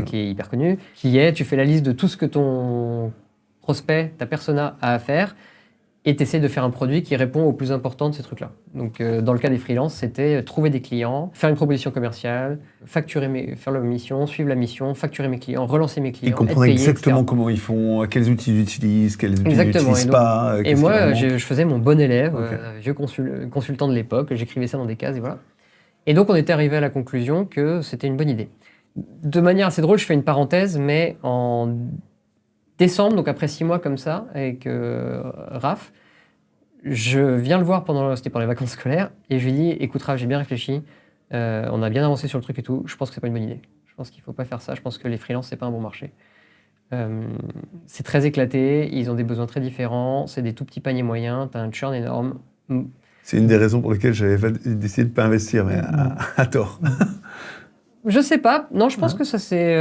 qui est hyper connue, qui est tu fais la liste de tout ce que ton prospect, ta persona a à faire, et tu essaies de faire un produit qui répond au plus important de ces trucs-là. Donc dans le cas des freelances, c'était trouver des clients, faire une proposition commerciale, faire la mission, suivre la mission, facturer mes clients, relancer mes clients, ils comprennent exactement comment ils font, quels outils ils utilisent, quels outils ils n'utilisent pas. Et moi, je faisais mon bon élève, vieux consultant de l'époque, j'écrivais ça dans des cases et voilà. Et donc, on était arrivé à la conclusion que c'était une bonne idée. De manière assez drôle, je fais une parenthèse, mais en décembre, donc après 6 mois comme ça, avec Raph, je viens le voir c'était pendant les vacances scolaires, et je lui dis, écoute Raph, j'ai bien réfléchi, on a bien avancé sur le truc et tout, je pense que c'est pas une bonne idée. Je pense qu'il faut pas faire ça, je pense que les freelances, c'est pas un bon marché. C'est très éclaté, ils ont des besoins très différents, c'est des tout petits paniers moyens, t'as un churn énorme. C'est une des raisons pour lesquelles j'avais décidé de ne pas investir, mais à tort. Je sais pas. Non, je pense que ça c'est.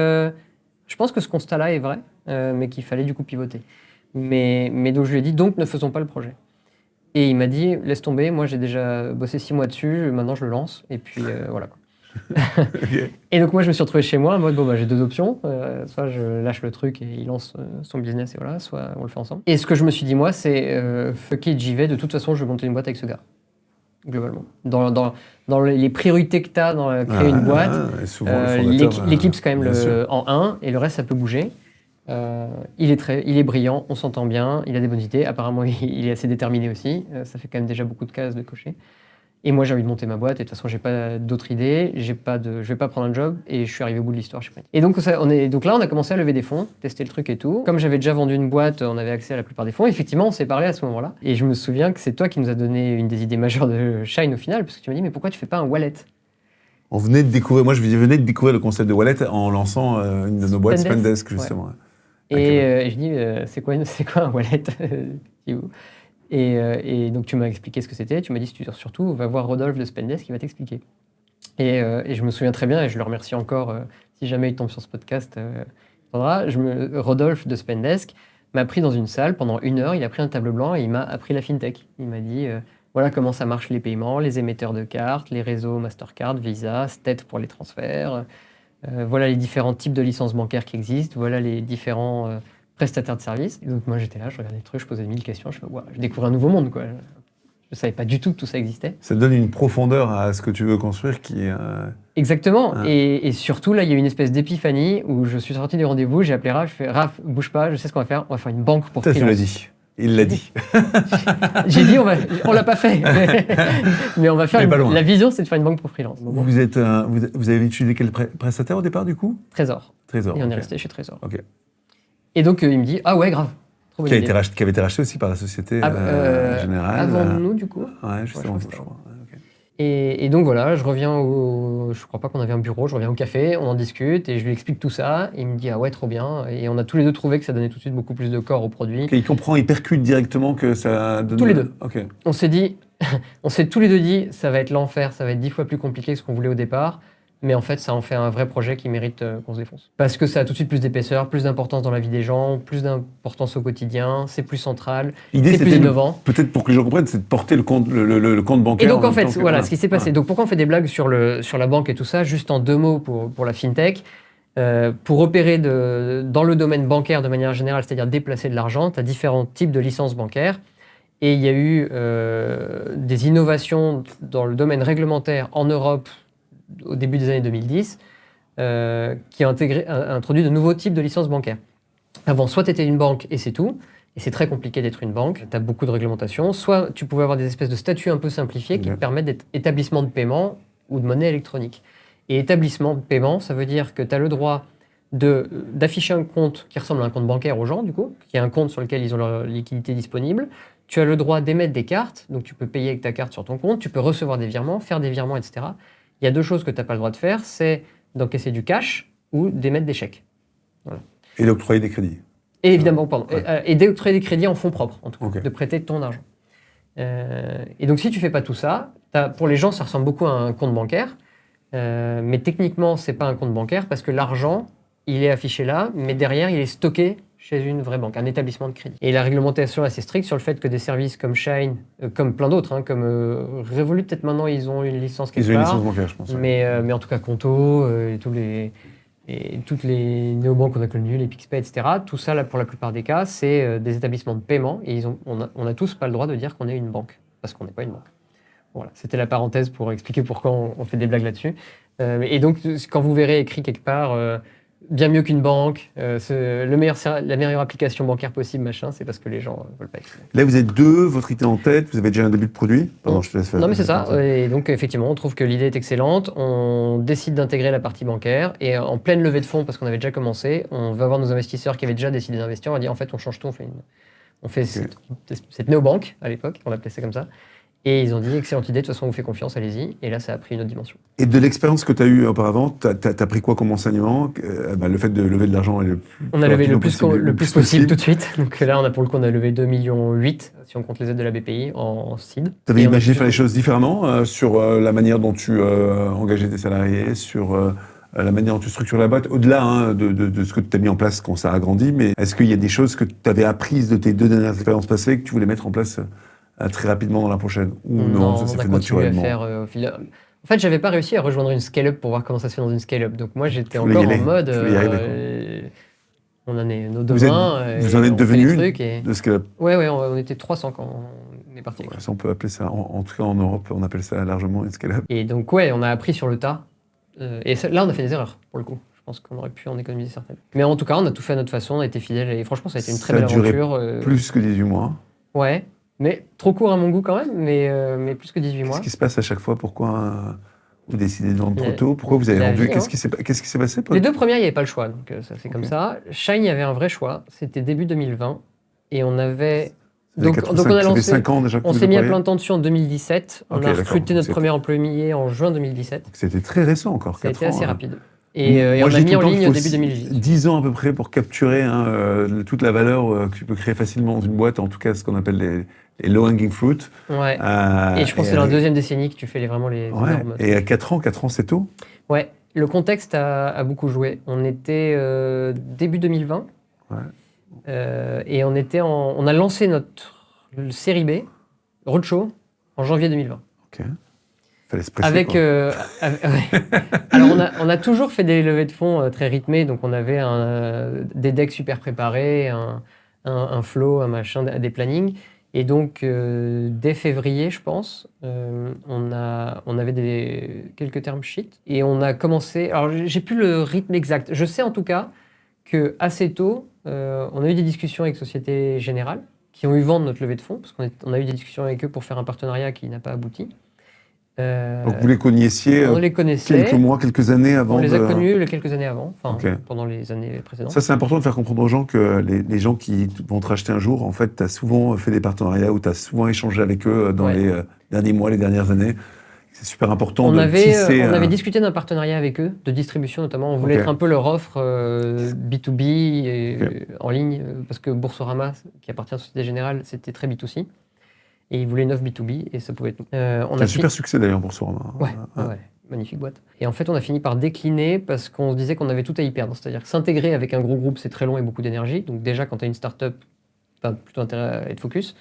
Je pense que ce constat-là est vrai, mais qu'il fallait du coup pivoter. Mais donc je lui ai dit donc ne faisons pas le projet. Et il m'a dit laisse tomber. Moi j'ai déjà bossé 6 mois dessus. Maintenant je le lance. Et puis voilà. Okay. Et donc moi je me suis retrouvé chez moi en mode j'ai 2 options. Soit je lâche le truc et il lance son business et voilà. Soit on le fait ensemble. Et ce que je me suis dit moi c'est fuck it, j'y vais. De toute façon je vais monter une boîte avec ce gars. Globalement. Dans les priorités que tu as dans créer une boîte, l'équipe c'est quand même en 1 et le reste ça peut bouger. Il est brillant, on s'entend bien, il a des bonnes idées, apparemment il est assez déterminé aussi, ça fait quand même déjà beaucoup de cases de cocher. Et moi j'ai envie de monter ma boîte et de toute façon j'ai pas d'autres idées, je vais pas prendre un job et je suis arrivé au bout de l'histoire chez Print. Et donc là on a commencé à lever des fonds, tester le truc et tout. Comme j'avais déjà vendu une boîte, on avait accès à la plupart des fonds. Effectivement on s'est parlé à ce moment-là. Et je me souviens que c'est toi qui nous as donné une des idées majeures de Shine au final, parce que tu m'as dit mais pourquoi tu fais pas un wallet? On venait de découvrir, moi je venais de découvrir le concept de wallet en lançant une de nos boîtes Spendesk justement. Ouais. Et je dis c'est quoi un wallet? Et donc tu m'as expliqué ce que c'était, tu m'as dit surtout va voir Rodolphe de Spendesk qui va t'expliquer. Et je me souviens très bien, et je le remercie encore si jamais il tombe sur ce podcast, Rodolphe de Spendesk m'a pris dans une salle pendant 1 heure, il a pris un tableau blanc et il m'a appris la fintech. Il m'a dit voilà comment ça marche les paiements, les émetteurs de cartes, les réseaux Mastercard, Visa, State pour les transferts, voilà les différents types de licences bancaires qui existent, voilà les différents... prestataire de service. Et donc moi j'étais là, je regardais les trucs, je posais 1000 questions, je découvrais un nouveau monde quoi. Je savais pas du tout que tout ça existait. Ça donne une profondeur à ce que tu veux construire qui est... Exactement. Et surtout là il y a eu une espèce d'épiphanie où je suis sorti du rendez-vous, j'ai appelé Raph, je fais Raph, bouge pas, je sais ce qu'on va faire une banque pour freelance. Ça tu l'as dit. Il l'a dit. J'ai dit, on l'a pas fait. Mais on va faire. Pas loin. La vision, c'est de faire une banque pour freelance. Vous avez utilisé quel prestataire au départ, du coup? Trésor. Trésor. Et on est resté chez Trésor. Ok. Et donc, il me dit, ah ouais, grave. Trop bonne Qui idée. avait été racheté aussi par la Société Générale. Avant nous, du coup. Ouais, juste avant je vous, crois. je crois. Ouais, ok. Et donc voilà, je reviens je crois pas qu'on avait un bureau, je reviens au café, on en discute et je lui explique tout ça. Il me dit ah ouais, trop bien. Et on a tous les deux trouvé que ça donnait tout de suite beaucoup plus de corps au produit. Ok, il comprend, il percute directement que ça donne... Tous les deux. Ok. On s'est tous les deux dit ça va être l'enfer, ça va être 10 fois plus compliqué que ce qu'on voulait au départ. Mais en fait, ça en fait un vrai projet qui mérite qu'on se défonce. Parce que ça a tout de suite plus d'épaisseur, plus d'importance dans la vie des gens, plus d'importance au quotidien, c'est plus central, L'idée, c'est plus innovant. Peut-être pour que les gens comprennent, c'est de porter le compte bancaire. Et donc en même fait, temps que- voilà ce qui s'est passé. Donc pourquoi on fait des blagues sur la banque et tout ça, juste en 2 mots pour la fintech. Pour opérer dans le domaine bancaire de manière générale, c'est-à-dire déplacer de l'argent, tu as différents types de licences bancaires. Et il y a eu des innovations dans le domaine réglementaire en Europe au début des années 2010 qui ont introduit de nouveaux types de licences bancaires. Avant, soit tu étais une banque et c'est tout, et c'est très compliqué d'être une banque, tu as beaucoup de réglementations, soit tu pouvais avoir des espèces de statuts un peu simplifiés qui te permettent d'être établissement de paiement ou de monnaie électronique. Et établissement de paiement, ça veut dire que tu as le droit d'afficher un compte qui ressemble à un compte bancaire aux gens, du coup, qui est un compte sur lequel ils ont leur liquidité disponible. Tu as le droit d'émettre des cartes, donc tu peux payer avec ta carte sur ton compte, tu peux recevoir des virements, faire des virements, etc. Il y a 2 choses que tu n'as pas le droit de faire, c'est d'encaisser du cash ou d'émettre des chèques. Voilà. Et d'octroyer des crédits. Et évidemment, pardon, Ouais. et d'octroyer des crédits en fonds propres, en tout cas, Ok. de prêter ton argent. Et donc si tu fais pas tout ça, pour les gens, ça ressemble beaucoup à un compte bancaire, mais techniquement, c'est pas un compte bancaire parce que l'argent, il est affiché là, mais derrière, il est stocké chez une vraie banque, un établissement de crédit. Et la réglementation est assez stricte sur le fait que des services comme Shine, comme plein d'autres, comme Revolut, peut-être maintenant, ils ont une licence quelque Ils ont une part, licence bancaire, je pense. Ouais. mais en tout cas, Conto, et toutes les néobanques qu'on a connues, les PixPay, etc., tout ça, là, pour la plupart des cas, c'est des établissements de paiement, et on a tous pas le droit de dire qu'on est une banque, parce qu'on n'est pas une banque. Voilà, c'était la parenthèse pour expliquer pourquoi on fait des blagues là-dessus. Et donc, quand vous verrez écrit quelque part bien mieux qu'une banque, la meilleure application bancaire possible, machin, c'est parce que les gens veulent pas écrire. Là, vous êtes 2, votre idée en tête, vous avez déjà un début de produit. Pardon, je te laisse faire. Non, mais c'est ça. Et donc, effectivement, on trouve que l'idée est excellente. On décide d'intégrer la partie bancaire. Et en pleine levée de fonds, parce qu'on avait déjà commencé, on va voir nos investisseurs qui avaient déjà décidé d'investir. On va dire, en fait, on change tout. On fait cette néobanque, à l'époque. On l'appelait ça comme ça. Et ils ont dit, excellente idée, de toute façon, on vous fait confiance, allez-y. Et là, ça a pris une autre dimension. Et de l'expérience que tu as eue auparavant, tu as pris quoi comme enseignement? Le fait de lever de l'argent est le plus On a levé le plus possible tout possible. de suite. Donc là, pour le coup, on a levé 2,8 millions, si on compte les aides de la BPI en seed. Tu avais Et on a imaginé pu- faire les choses différemment sur la manière dont tu engageais tes salariés, sur la manière dont tu structures la boîte, au-delà de ce que tu as mis en place quand ça a grandi, mais est-ce qu'il y a des choses que tu avais apprises de tes 2 dernières expériences passées que tu voulais mettre en place très rapidement dans la prochaine? Ou non, ça s'est on a fait continué à naturellement? faire au fil. En fait, j'avais pas réussi à rejoindre une scale-up pour voir comment ça se fait dans une scale-up. Donc moi, j'étais Tu voulais y encore aller, en mode. tu voulais y arriver, On en est nos deux Vous mains. vous en et êtes on fait devenu les une trucs et... de ce que Ouais, on était 300 quand on est parti. Ouais, ça, on peut appeler ça, en tout cas en Europe, on appelle ça largement une scale-up. Et donc, ouais, on a appris sur le tas. Là, on a fait des erreurs, pour le coup. Je pense qu'on aurait pu en économiser certaines. Mais en tout cas, on a tout fait à notre façon, on a été fidèles. Et franchement, ça a été une très Ça a belle duré aventure. Plus que 18 mois. Ouais, mais trop court à mon goût quand même, mais plus que 18 mois. Qu'est-ce qui se passe à chaque fois? Pourquoi vous décidez de vendre trop tôt? Pourquoi vous avez la vendu? vie, Qu'est-ce qui s'est passé? Les 2 premières, il n'y avait pas le choix, donc ça c'est comme ça. Shine, il y avait un vrai choix. C'était début 2020 et on avait. Donc on a ça fait lancé. 5 ans déjà que On vous s'est mis à déployez. plein de temps dessus en 2017. On Ok, a d'accord. recruté notre C'était- premier employé en juin 2017. C'était très récent encore, Ça a 4 été ans. assez hein. rapide. Et Moi, on je a dis mis tout en le temps qu'il ligne au faut début 2018. 10 ans à peu près pour capturer toute la valeur que tu peux créer facilement dans une boîte, en tout cas ce qu'on appelle les low-hanging fruit. Ouais. Et je pense que c'est dans la deuxième décennie que tu fais vraiment les Ouais. énormes. Et à 4 ans c'est tôt. Ouais, le contexte a beaucoup joué. On était début 2020 et on a lancé notre série B, Roadshow, en janvier 2020. Ok. Fallait se presser, quoi. Ouais. Alors on a toujours fait des levées de fonds très rythmées, donc on avait des decks super préparés, un flow, un machin, des plannings. Et donc dès février, je pense, on avait quelques term sheets et on a commencé. Alors j'ai plus le rythme exact. Je sais en tout cas que assez tôt, on a eu des discussions avec Société Générale qui ont eu vent de notre levée de fonds, parce qu'on a eu des discussions avec eux pour faire un partenariat qui n'a pas abouti. Donc vous les connaissiez On les connaissait. quelques mois, quelques années avant On les a connus quelques années avant, Ok. pendant les années précédentes. Ça, c'est important de faire comprendre aux gens que les gens qui vont te racheter un jour, en fait, tu as souvent fait des partenariats ou tu as souvent échangé avec eux dans Ouais. les derniers mois, les dernières années. C'est super important On de tisser... avait discuté d'un partenariat avec eux, de distribution notamment. On voulait Ok. être un peu leur offre B2B et, Ok. en ligne, parce que Boursorama, qui appartient à la Société Générale, c'était très B2C. Et ils voulaient une offre B2B et ça pouvait être... on C'est a un super succès d'ailleurs pour Boursorama. Ouais, magnifique boîte. Et en fait, on a fini par décliner parce qu'on se disait qu'on avait tout à y perdre. C'est-à-dire que s'intégrer avec un gros groupe, c'est très long et beaucoup d'énergie. Donc déjà, quand tu as une start-up, tu as plutôt intérêt à être focus.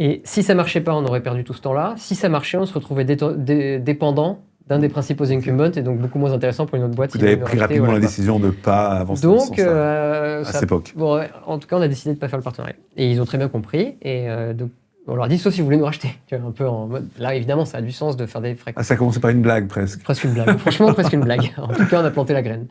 Et si ça marchait pas, on aurait perdu tout ce temps-là. Si ça marchait, on se retrouvait dépendant d'un des principaux incumbents et donc beaucoup moins intéressant pour une autre boîte. Vous avez pris rapidement la décision de ne pas avancer dans ce Donc, sens-là, à cette époque. Bon, ouais, en tout cas, on a décidé de ne pas faire le partenariat. Et ils ont très bien compris. Et donc, on leur a dit, sauf si vous voulez nous racheter. Tu vois, un peu en mode... Là, évidemment, ça a du sens de faire des frais. Ah, ça a commencé par une blague presque. Presque une blague. Franchement, presque une blague. En tout cas, on a planté la graine.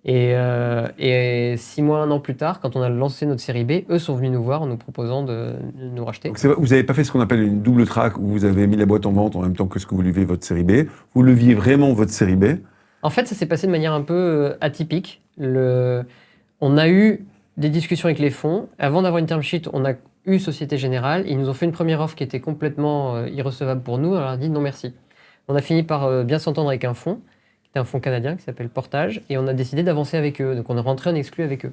Et 6 mois, 1 an plus tard, quand on a lancé notre série B, eux sont venus nous voir en nous proposant de nous racheter. Donc vous n'avez pas fait ce qu'on appelle une double track où vous avez mis la boîte en vente en même temps que ce que vous leviez votre série B. Vous leviez vraiment votre série B. En fait, ça s'est passé de manière un peu atypique. On a eu des discussions avec les fonds. Avant d'avoir une term sheet, on a eu Société Générale. Ils nous ont fait une première offre qui était complètement irrecevable pour nous. On leur a dit non merci. On a fini par bien s'entendre avec un fonds, qui était un fonds canadien qui s'appelle Portage, et on a décidé d'avancer avec eux. Donc on est rentré en exclu avec eux.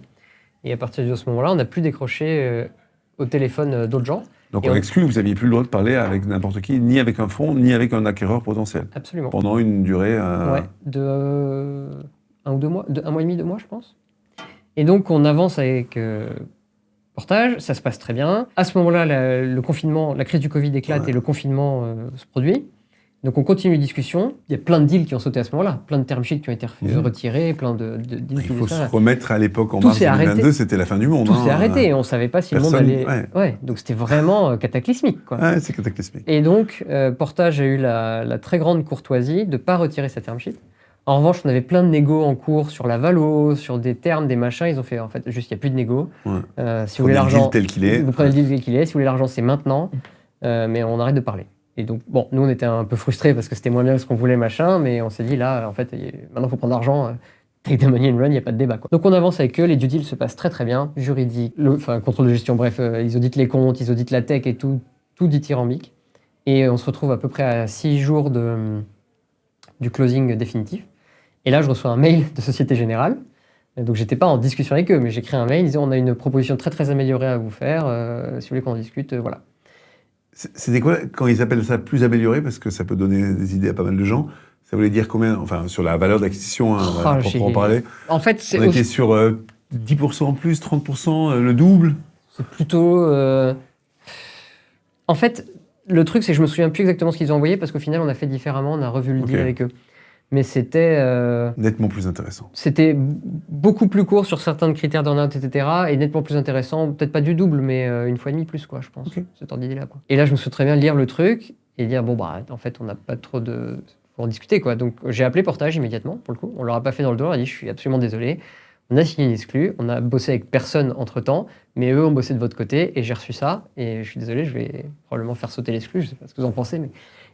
Et à partir de ce moment-là, on n'a plus décroché au téléphone d'autres gens. Donc en exclu, vous n'aviez plus le droit de parler avec n'importe qui, ni avec un fonds, ni avec un acquéreur potentiel. Absolument. Pendant une durée... Ouais, de 1 ou 2 mois, 1 mois et demi, 2 mois, je pense. Et donc, on avance avec Portage, ça se passe très bien. À ce moment-là, le confinement, la crise du Covid éclate et le confinement se produit. Donc, on continue les discussions. Il y a plein de deals qui ont sauté à ce moment-là, plein de term sheets qui ont été retirés, plein de deals Il qui faut se remettre à l'époque, en mars 2022, c'était la fin du monde. Tout s'est arrêté et on ne savait pas si le monde allait... Ouais. Donc, c'était vraiment cataclysmique, quoi. Ouais, c'est cataclysmique. Et donc, Portage a eu la très grande courtoisie de ne pas retirer sa term sheet. En revanche, on avait plein de négos en cours sur la valo, sur des termes, des machins. Ils ont fait, en fait, juste, il n'y a plus de négo. Si vous voulez l'argent, tel qu'il est. Vous prenez le deal tel qu'il est. Si vous voulez l'argent, c'est maintenant. Mais on arrête de parler. Et donc, bon, nous, on était un peu frustrés parce que c'était moins bien que ce qu'on voulait, machin. Mais on s'est dit, là, en fait, maintenant, il faut prendre l'argent. Take the money and run, il n'y a pas de débat, quoi. Donc, on avance avec eux. Les due deals se passent très, très bien. Juridique, contrôle de gestion, bref, ils auditent les comptes, ils auditent la tech et tout dithyrambique. Et on se retrouve à peu près à 6 jours du closing définitif. Et là, je reçois un mail de Société Générale. Donc, j'étais pas en discussion avec eux, mais j'écris un mail disant on a une proposition très très améliorée à vous faire. Si vous voulez qu'on en discute, voilà. C'était quoi quand ils appellent ça plus amélioré, parce que ça peut donner des idées à pas mal de gens. Ça voulait dire combien, enfin sur la valeur d'acquisition, pour en parler. En fait, on était sur 10% en plus, 30%, le double. C'est plutôt. En fait, le truc, c'est que je me souviens plus exactement ce qu'ils ont envoyé parce qu'au final, on a fait différemment, on a revu le deal avec eux. Mais c'était... nettement plus intéressant. C'était beaucoup plus court sur certains critères d'earn-out, etc. Et nettement plus intéressant, peut-être pas du double, mais 1,5 fois plus, quoi, je pense. Cet ordre d'idée-là, quoi. Et là, je me souviens très bien lire le truc et dire, bon, bah, en fait, on n'a pas trop de... Faut en discuter, quoi. Donc, j'ai appelé Portage immédiatement, pour le coup. On leur a pas fait dans le dos, on a dit, je suis absolument désolé. On a signé une exclue, on a bossé avec personne entre-temps, mais eux ont bossé de votre côté et j'ai reçu ça. Et je suis désolé, je vais probablement faire sauter l'exclue, je sais pas ce que vous en pensez, mais...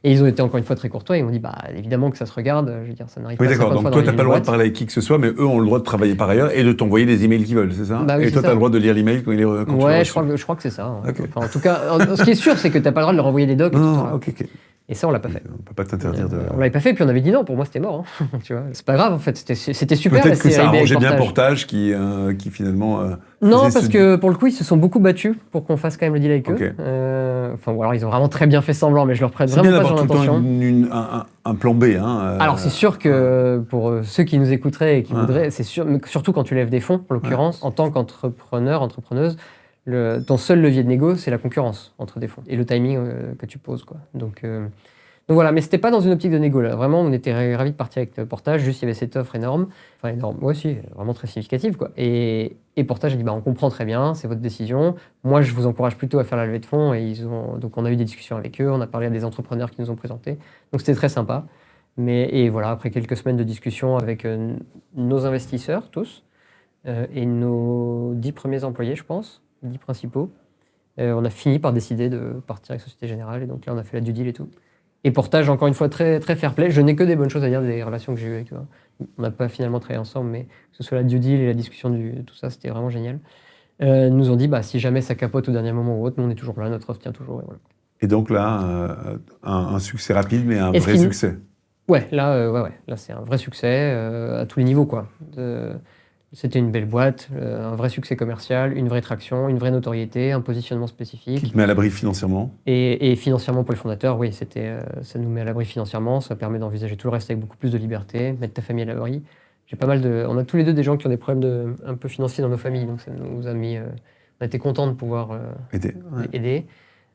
Et ils ont été encore une fois très courtois, ils m'ont dit, bah évidemment que ça se regarde, je veux dire, ça n'arrive pas. Oui, d'accord, donc toi, tu n'as pas le droit de parler avec qui que ce soit, mais eux ont le droit de travailler par ailleurs et de t'envoyer les emails qu'ils veulent, c'est ça? Bah oui, et toi, tu as le droit de lire l'email quand il est quand ouais, je crois que c'est ça. Hein. Okay. Enfin, en tout cas, ce qui est sûr, c'est que tu n'as pas le droit de leur envoyer des docs. Non, ok. Et ça, on l'a pas fait. On ne peut pas t'interdire de... On l'avait pas fait, puis on avait dit non, pour moi, c'était mort. Hein. Tu vois, c'est pas grave, en fait, c'était super. Peut-être que ça arrangeait bien Portage qui finalement... non, parce que pour le coup, ils se sont beaucoup battus pour qu'on fasse quand même le deal avec eux. Enfin, ou alors ils ont vraiment très bien fait semblant, mais je leur prête vraiment pas sur l'intention. Un plan B. Hein, alors c'est sûr que pour ceux qui nous écouteraient et qui voudraient, c'est sûr, surtout quand tu lèves des fonds, en l'occurrence, en tant qu'entrepreneur, entrepreneuse, ton seul levier de négo, c'est la concurrence entre des fonds et le timing que tu poses, quoi. Donc voilà, mais c'était pas dans une optique de négo là. Vraiment, on était ravis de partir avec Portage. Juste, il y avait cette offre énorme, enfin énorme, moi aussi, vraiment très significative, quoi. Et Portage a dit, bah on comprend très bien, c'est votre décision. Moi, je vous encourage plutôt à faire la levée de fonds. Et donc on a eu des discussions avec eux, on a parlé à des entrepreneurs qui nous ont présenté. Donc c'était très sympa. Et voilà, après quelques semaines de discussions avec nos investisseurs tous et nos 10 premiers employés, je pense. 10 principaux. On a fini par décider de partir avec Société Générale, et donc là, on a fait la due deal et tout. Et Portage, encore une fois, très, très fair play. Je n'ai que des bonnes choses à dire des relations que j'ai eues avec eux. On n'a pas finalement travaillé ensemble, mais que ce soit la due deal et la discussion tout ça, c'était vraiment génial. Nous ont dit, si jamais ça capote au dernier moment ou autre, nous on est toujours là, notre offre tient toujours. Et voilà. Et donc là, un succès rapide, mais un vrai succès. Ouais, là, là c'est un vrai succès à tous les niveaux, quoi. C'était une belle boîte, un vrai succès commercial, une vraie traction, une vraie notoriété, un positionnement spécifique. Qui te met à l'abri financièrement. Et financièrement pour les fondateurs, oui, ça nous met à l'abri financièrement, ça permet d'envisager tout le reste avec beaucoup plus de liberté, mettre ta famille à l'abri. On a tous les deux des gens qui ont des problèmes un peu financiers dans nos familles, donc ça nous a mis... on a été contents de pouvoir aider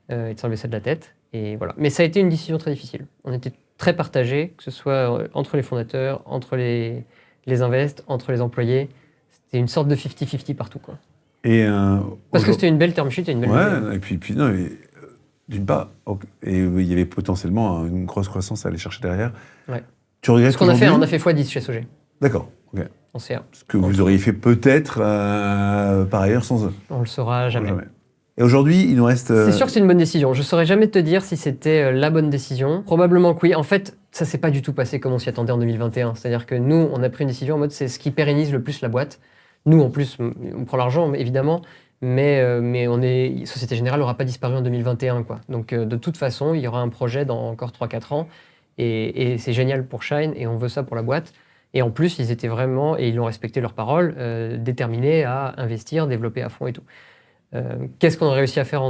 et de s'enlever ça de la tête. Et voilà. Mais ça a été une décision très difficile. On était très partagés, que ce soit entre les fondateurs, entre les invests, entre les employés. C'était une sorte de 50-50 partout, quoi. Parce que c'était une belle term sheet et une belle... Ouais, et puis non, d'une part, et il y avait potentiellement une grosse croissance à aller chercher derrière. Ouais. Tu regrettes ce qu'on a fait, on a fait x10 chez SOG. D'accord, ok. On sait. Ce que vous auriez fait peut-être par ailleurs sans eux. On le saura jamais. Et aujourd'hui, il nous reste... C'est sûr que c'est une bonne décision. Je ne saurais jamais te dire si c'était la bonne décision. Probablement que oui. En fait, ça ne s'est pas du tout passé comme on s'y attendait en 2021. C'est-à-dire que nous, on a pris une décision en mode c'est ce qui pérennise le plus la boîte. Nous, en plus, on prend l'argent, évidemment, mais Société Générale n'aura pas disparu en 2021, quoi. Donc, de toute façon, il y aura un projet dans encore 3-4 ans. Et c'est génial pour Shine, et on veut ça pour la boîte. Et en plus, ils étaient vraiment, et ils ont respecté leur parole, déterminés à investir, développer à fond et tout. Qu'est-ce qu'on a réussi à faire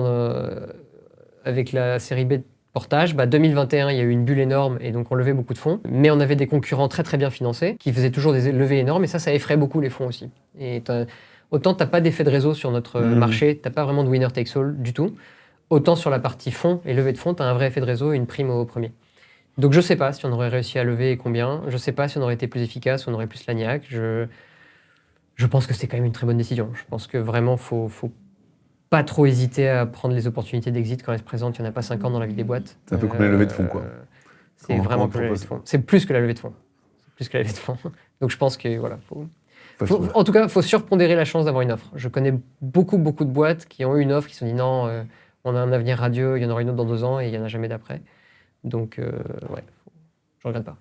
avec la série B de Portage ? 2021, il y a eu une bulle énorme et donc on levait beaucoup de fonds. Mais on avait des concurrents très très bien financés qui faisaient toujours des levées énormes et ça effraie beaucoup les fonds aussi. Et autant tu n'as pas d'effet de réseau sur notre marché, tu n'as pas vraiment de winner takes all du tout. Autant sur la partie fonds et levée de fonds, tu as un vrai effet de réseau et une prime au premier. Donc je ne sais pas si on aurait réussi à lever et combien. Je ne sais pas si on aurait été plus efficace, on aurait plus l'agnac. Je pense que c'est quand même une très bonne décision. Je pense que vraiment, faut pas trop hésiter à prendre les opportunités d'exit quand elles se présentent. Il n'y en a pas 50 dans la vie des boîtes. C'est un peu comme la levée de fonds, quoi. C'est vraiment comme la levée de fonds. C'est plus que la levée de fonds. Donc je pense que voilà. En tout cas, il faut surpondérer la chance d'avoir une offre. Je connais beaucoup de boîtes qui ont eu une offre, qui se sont dit non, on a un avenir radieux, il y en aura une autre dans 2 ans et il n'y en a jamais d'après. Donc je regrette pas.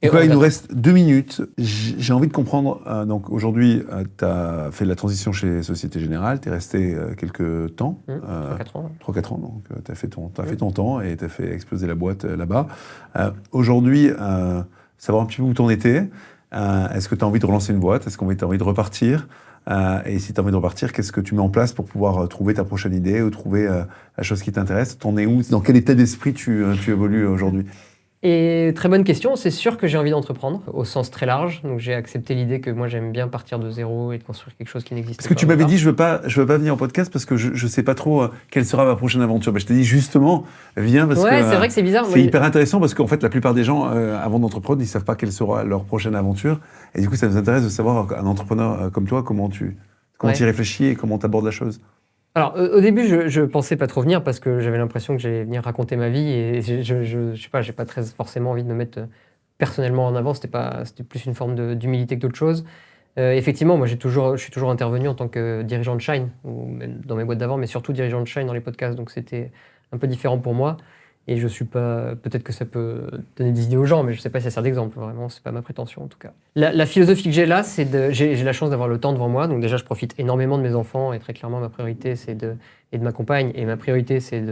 Il nous reste 2 minutes. J'ai envie de comprendre. Donc aujourd'hui, tu as fait la transition chez Société Générale. Tu es resté quelques temps. 3-4 ans. 3-4 ans. Donc tu as fait ton temps et tu as fait exploser la boîte là-bas. Aujourd'hui, savoir un petit peu où tu en étais. Est-ce que tu as envie de relancer une boîte ? Est-ce que tu as envie de repartir ? Et si tu as envie de repartir, qu'est-ce que tu mets en place pour pouvoir trouver ta prochaine idée ou trouver la chose qui t'intéresse ? T'en es où ? Dans quel état d'esprit tu évolues aujourd'hui ? Et très bonne question, c'est sûr que j'ai envie d'entreprendre au sens très large, donc j'ai accepté l'idée que moi j'aime bien partir de zéro et de construire quelque chose qui n'existe pas. Parce que tu m'avais dit je veux pas venir en podcast parce que je sais pas trop quelle sera ma prochaine aventure. Je t'ai dit justement viens parce que c'est vrai que c'est bizarre. C'est hyper intéressant parce qu'en fait la plupart des gens avant d'entreprendre ils savent pas quelle sera leur prochaine aventure et du coup ça nous intéresse de savoir un entrepreneur comme toi comment tu y réfléchis et comment tu abordes la chose. Alors, au début, je pensais pas trop venir parce que j'avais l'impression que j'allais venir raconter ma vie et je sais pas, j'ai pas très forcément envie de me mettre personnellement en avant. C'était plus une forme d'humilité que d'autre chose. Effectivement, moi, je suis toujours intervenu en tant que dirigeant de Shine, ou même dans mes boîtes d'avant, mais surtout dirigeant de Shine dans les podcasts. Donc, c'était un peu différent pour moi. Et je suis pas. Peut-être que ça peut donner des idées aux gens, mais je sais pas si ça sert d'exemple. Vraiment, c'est pas ma prétention en tout cas. La philosophie que j'ai là, j'ai la chance d'avoir le temps devant moi. Donc déjà, je profite énormément de mes enfants et très clairement, ma priorité et de ma compagne. Et ma priorité, c'est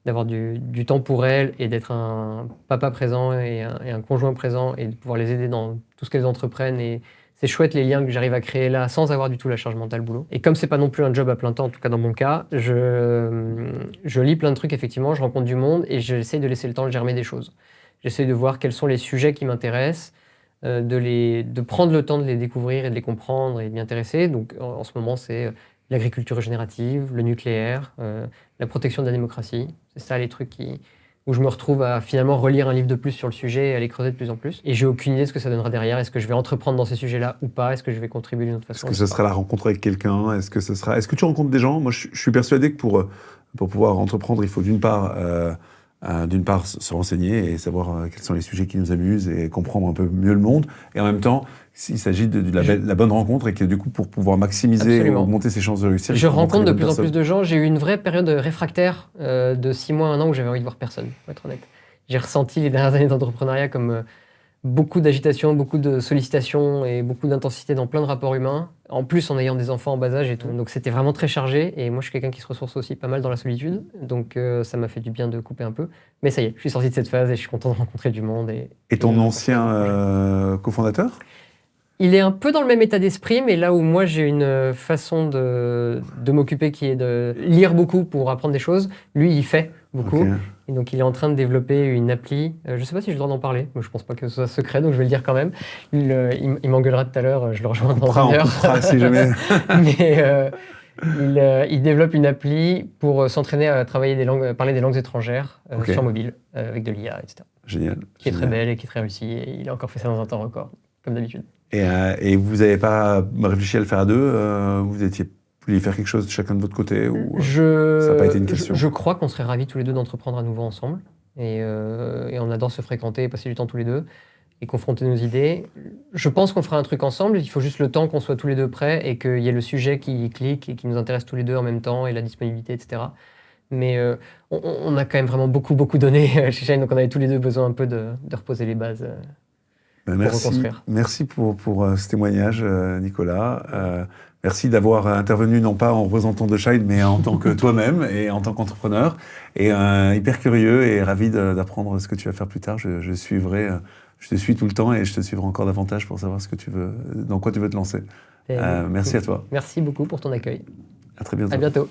d'avoir du temps pour elles et d'être un papa présent et un conjoint présent et de pouvoir les aider dans tout ce qu'elles entreprennent. Et c'est chouette les liens que j'arrive à créer là sans avoir du tout la charge mentale boulot. Et comme c'est pas non plus un job à plein temps, en tout cas dans mon cas, je lis plein de trucs effectivement, je rencontre du monde et j'essaie de laisser le temps de germer des choses. J'essaie de voir quels sont les sujets qui m'intéressent, de prendre le temps de les découvrir et de les comprendre et de m'y intéresser. Donc en ce moment c'est l'agriculture régénérative, le nucléaire, la protection de la démocratie. C'est ça les trucs où je me retrouve à finalement relire un livre de plus sur le sujet et à les creuser de plus en plus. Et j'ai aucune idée de ce que ça donnera derrière. Est-ce que je vais entreprendre dans ces sujets-là ou pas ? Est-ce que je vais contribuer d'une autre façon ? Est-ce que ce sera la rencontre avec quelqu'un ? Est-ce que tu rencontres des gens ? Moi, je suis persuadé que pour pouvoir entreprendre, il faut d'une part D'une part, se renseigner et savoir quels sont les sujets qui nous amusent et comprendre un peu mieux le monde. Et en même temps, s'il s'agit de la bonne rencontre et que du coup, pour pouvoir maximiser et Absolument. augmenter ses chances de réussir, Je il faut rencontre de rencontrer les plus en bonnes plus personnes. de gens. J'ai eu une vraie période réfractaire de 6 mois, 1 an où j'avais envie de voir personne, pour être honnête. J'ai ressenti les dernières années d'entrepreneuriat comme beaucoup d'agitation, beaucoup de sollicitations et beaucoup d'intensité dans plein de rapports humains, en plus en ayant des enfants en bas âge et tout. Donc c'était vraiment très chargé et moi je suis quelqu'un qui se ressource aussi pas mal dans la solitude, donc ça m'a fait du bien de couper un peu. Mais ça y est, je suis sorti de cette phase et je suis content de rencontrer du monde. Et ton de ancien rencontrer des projets. cofondateur? Il est un peu dans le même état d'esprit, mais là où moi j'ai une façon de m'occuper qui est de lire beaucoup pour apprendre des choses, lui il fait beaucoup. Ok. Et donc il est en train de développer une appli. Je ne sais pas si j'ai le droit d'en parler, mais je pense pas que ce soit secret, donc je vais le dire quand même. Il m'engueulera tout à l'heure, je le rejoins dans On une heure. coupera si jamais. Mais il développe une appli pour s'entraîner à travailler parler des langues étrangères Ok. sur mobile, avec de l'IA, etc. Génial. Qui est très Génial. belle et qui est très réussie. Et il a encore fait ça dans un temps record, comme d'habitude. Et vous n'avez pas réfléchi à le faire à deux? Vous vouliez faire quelque chose de chacun de votre côté ou, ça n'a pas été une question? Je crois qu'on serait ravis tous les deux d'entreprendre à nouveau ensemble. Et on adore se fréquenter et passer du temps tous les deux et confronter nos idées. Je pense qu'on fera un truc ensemble. Il faut juste le temps qu'on soit tous les deux prêts et qu'il y ait le sujet qui clique et qui nous intéresse tous les deux en même temps et la disponibilité, etc. Mais on a quand même vraiment beaucoup donné chez Shine, donc on avait tous les deux besoin un peu de reposer les bases. Merci, reconstruire. merci pour ce témoignage, Nicolas. Merci d'avoir intervenu, non pas en représentant de Shine, mais en tant que toi-même et en tant qu'entrepreneur. Et hyper curieux et ravi d'apprendre ce que tu vas faire plus tard. Je suivrai, je te suis tout le temps et je te suivrai encore davantage pour savoir ce que tu veux, dans quoi tu veux te lancer. Merci à toi. Merci beaucoup pour ton accueil. À très bientôt. À bientôt.